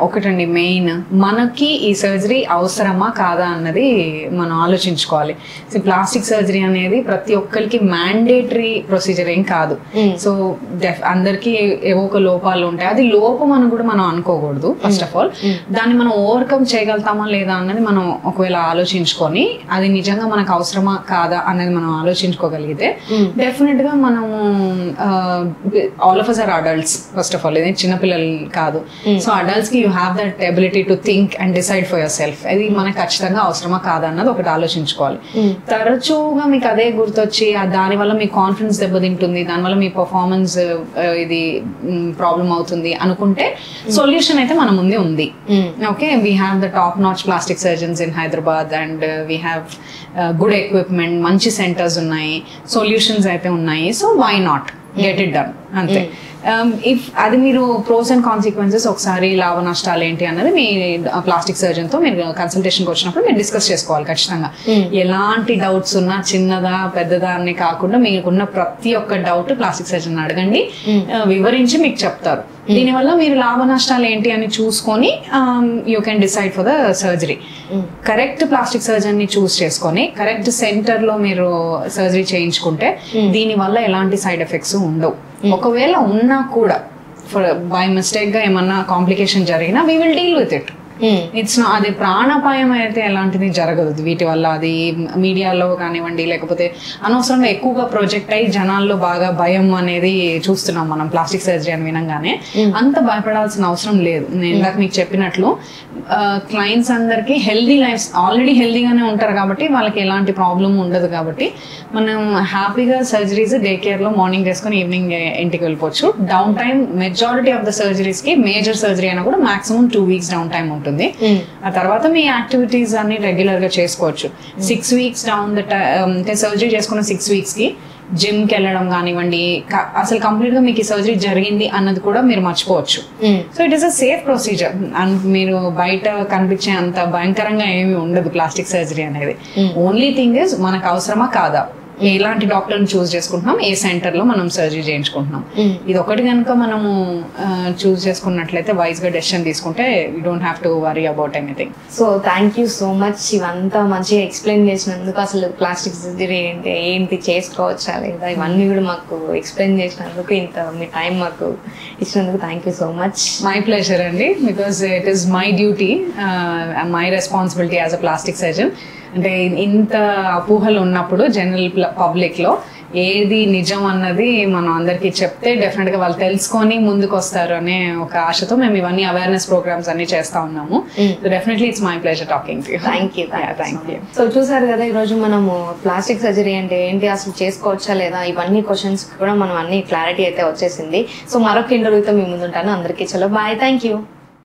S2: ఒకటండి, మెయిన్ మనకి ఈ సర్జరీ అవసరమా కాదా అన్నది మనం ఆలోచించుకోవాలి. సో ప్లాస్టిక్ సర్జరీ అనేది ప్రతి ఒక్కరికి మ్యాండేటరీ ప్రొసీజర్ ఏం కాదు. సో అందరికీ ఏవో ఒక లోపాలు ఉంటాయి. అది లోపం అని కూడా మనం అనుకోకూడదు. ఫస్ట్ ఆఫ్ ఆల్ దాన్ని మనం ఓవర్కమ్ చేయగలుగుతామా లేదా అన్నది మనం ఒకవేళ ఆలోచించుకొని అది నిజంగా మనకు అవసరమా కాదా అనేది మనం ఆలోచించుకోగలిగితే డెఫినెట్ గా మనము all of us are adults. First of all ఇది చిన్నపిల్లలు కాదు. సో అడల్ట్స్ కి you have that ability to think and decide for yourself. అది మనకు ఖచ్చితంగా అవసరమా కాదా అన్నది ఒకటి ఆలోచించుకోవాలి. తరచుగా మీకు అదే గుర్తొచ్చి దానివల్ల మీ కాన్ఫిడెన్స్ దెబ్బతింటుంది, దానివల్ల మీ పర్ఫార్మెన్స్ ఇది ప్రాబ్లం అవుతుంది అనుకుంటే సొల్యూషన్ అయితే మన ముందే ఉంది. Okay, we have the top notch plastic surgeons in Hyderabad and we have good equipment, మంచి సెంటర్స్ ఉన్నాయి, సొల్యూషన్స్ అయితే ఉన్నాయి. So why not get it done అంతే. ఇఫ్ అది మీరు ప్రోస్ అండ్ కాన్సిక్వెన్సెస్ ఒకసారి లాభ నష్టాలు ఏంటి అన్నది మీ ప్లాస్టిక్ సర్జన్ తో మీరు కన్సల్టేషన్కి వచ్చినప్పుడు మీరు డిస్కస్ చేసుకోవాలి ఖచ్చితంగా. ఎలాంటి డౌట్స్ ఉన్నా చిన్నదా పెద్దదా అని కాకుండా మీకున్న ప్రతి ఒక్క డౌట్ ప్లాస్టిక్ సర్జన్ అడగండి, వివరించి మీకు చెప్తారు. దీనివల్ల మీరు లాభ నష్టాలు ఏంటి అని చూసుకొని you can decide for the surgery. Correct plastic surgeon ని చూస్ చేసుకొని కరెక్ట్ సెంటర్ లో మీరు సర్జరీ చేయించుకుంటే దీనివల్ల ఎలాంటి సైడ్ ఎఫెక్ట్స్ ఉండవు. ఒకవేళ ఉన్నా కూడా బై మిస్టేక్ గా ఏమన్నా కాంప్లికేషన్ జరిగినా we will deal with it. It's అది ప్రాణాపాయం అయితే ఎలాంటిది జరగదు వీటి వల్ల. అది మీడియాలో కానివ్వండి, లేకపోతే అనవసరంగా ఎక్కువగా ప్రొజెక్ట్ అయ్యి జనాల్లో బాగా భయం అనేది చూస్తున్నాం మనం ప్లాస్టిక్ సర్జరీ అని వినంగానే. అంత భయపడాల్సిన అవసరం లేదు. నేను ఇందాక మీకు చెప్పినట్లు క్లయింట్స్ అందరికీ హెల్దీ లైఫ్, ఆల్రెడీ హెల్దీగానే ఉంటారు కాబట్టి వాళ్ళకి ఎలాంటి ప్రాబ్లం ఉండదు. కాబట్టి మనం హ్యాపీగా సర్జరీస్ డే కేర్ లో మార్నింగ్ చేసుకుని ఈవినింగ్ ఇంటికి వెళ్ళిపోవచ్చు. Down time majority of the surgeries కి, మేజర్ సర్జరీ అయినా కూడా మాక్సిమం 2 weeks డౌన్ టైం ఉంటుంది. ఆ తర్వాత మీ యాక్టివిటీస్ అన్ని రెగ్యులర్ గా చేసుకోవచ్చు. 6 weeks డౌన్ ద అంటే సర్జరీ చేసుకున్న 6 weeks కి జిమ్ కి వెళ్ళడం కానివ్వండి, అసలు కంప్లీట్ గా మీకు ఈ సర్జరీ జరిగింది అన్నది కూడా మీరు మర్చిపోవచ్చు. So it is a safe procedure. And మీరు బయట కనిపించే అంత భయంకరంగా ఏమీ ఉండదు ప్లాస్టిక్ సర్జరీ అనేది. ఓన్లీ థింగ్ ఇస్ మనకు అవసరమా కాదా, ఎలాంటి డాక్టర్ని చూస్ చేసుకుంటున్నాం, ఏ సెంటర్ లో మనం సర్జరీ చేయించుకుంటున్నాం, ఇది ఒకటి కనుక మనము చూస్ చేసుకున్నట్లయితే వైజ్ గా డెసిషన్ తీసుకుంటే you don't have to worry about anything.
S1: So thank you so much, ఇవంతా మంచిగా ఎక్స్ప్లెయిన్ చేసినందుకు, అసలు ప్లాస్టిక్ సర్జరీ ఏంటి చేసుకోవచ్చా లేదా ఇవన్నీ కూడా మాకు ఎక్స్ప్లెయిన్ చేసినందుకు, ఇంత మీ టైం మాకు ఇచ్చినందుకు thank you so much.
S2: My pleasure అండి, because it is my duty, my responsibility as a plastic surgeon. అంటే ఇంత అపోహలు ఉన్నప్పుడు జనరల్ పబ్లిక్ లో ఏది నిజం అన్నది మనం అందరికి చెప్తే డెఫినెట్ గా వాళ్ళు తెలుసుకొని ముందుకు వస్తారు అనే ఒక ఆశతో మేము ఇవన్నీ అవేర్నెస్ ప్రోగ్రామ్స్ అన్ని చేస్తా ఉన్నాము. Definitely it's my pleasure talking to you.
S1: Thank you. So చూసారు కదా, ఈ రోజు మనము ప్లాస్టిక్ సర్జరీ అంటే ఏంటి, అసలు చేసుకోవచ్చా లేదా, ఇవన్నీ క్వశ్చన్స్ కూడా మనం అన్ని క్లారిటీ అయితే వచ్చేసింది. సో మరొక ఇంటర్వ్యూతో మీ ముందుంటాను. అందరికీ చలో బాయ్, థ్యాంక్ యూ.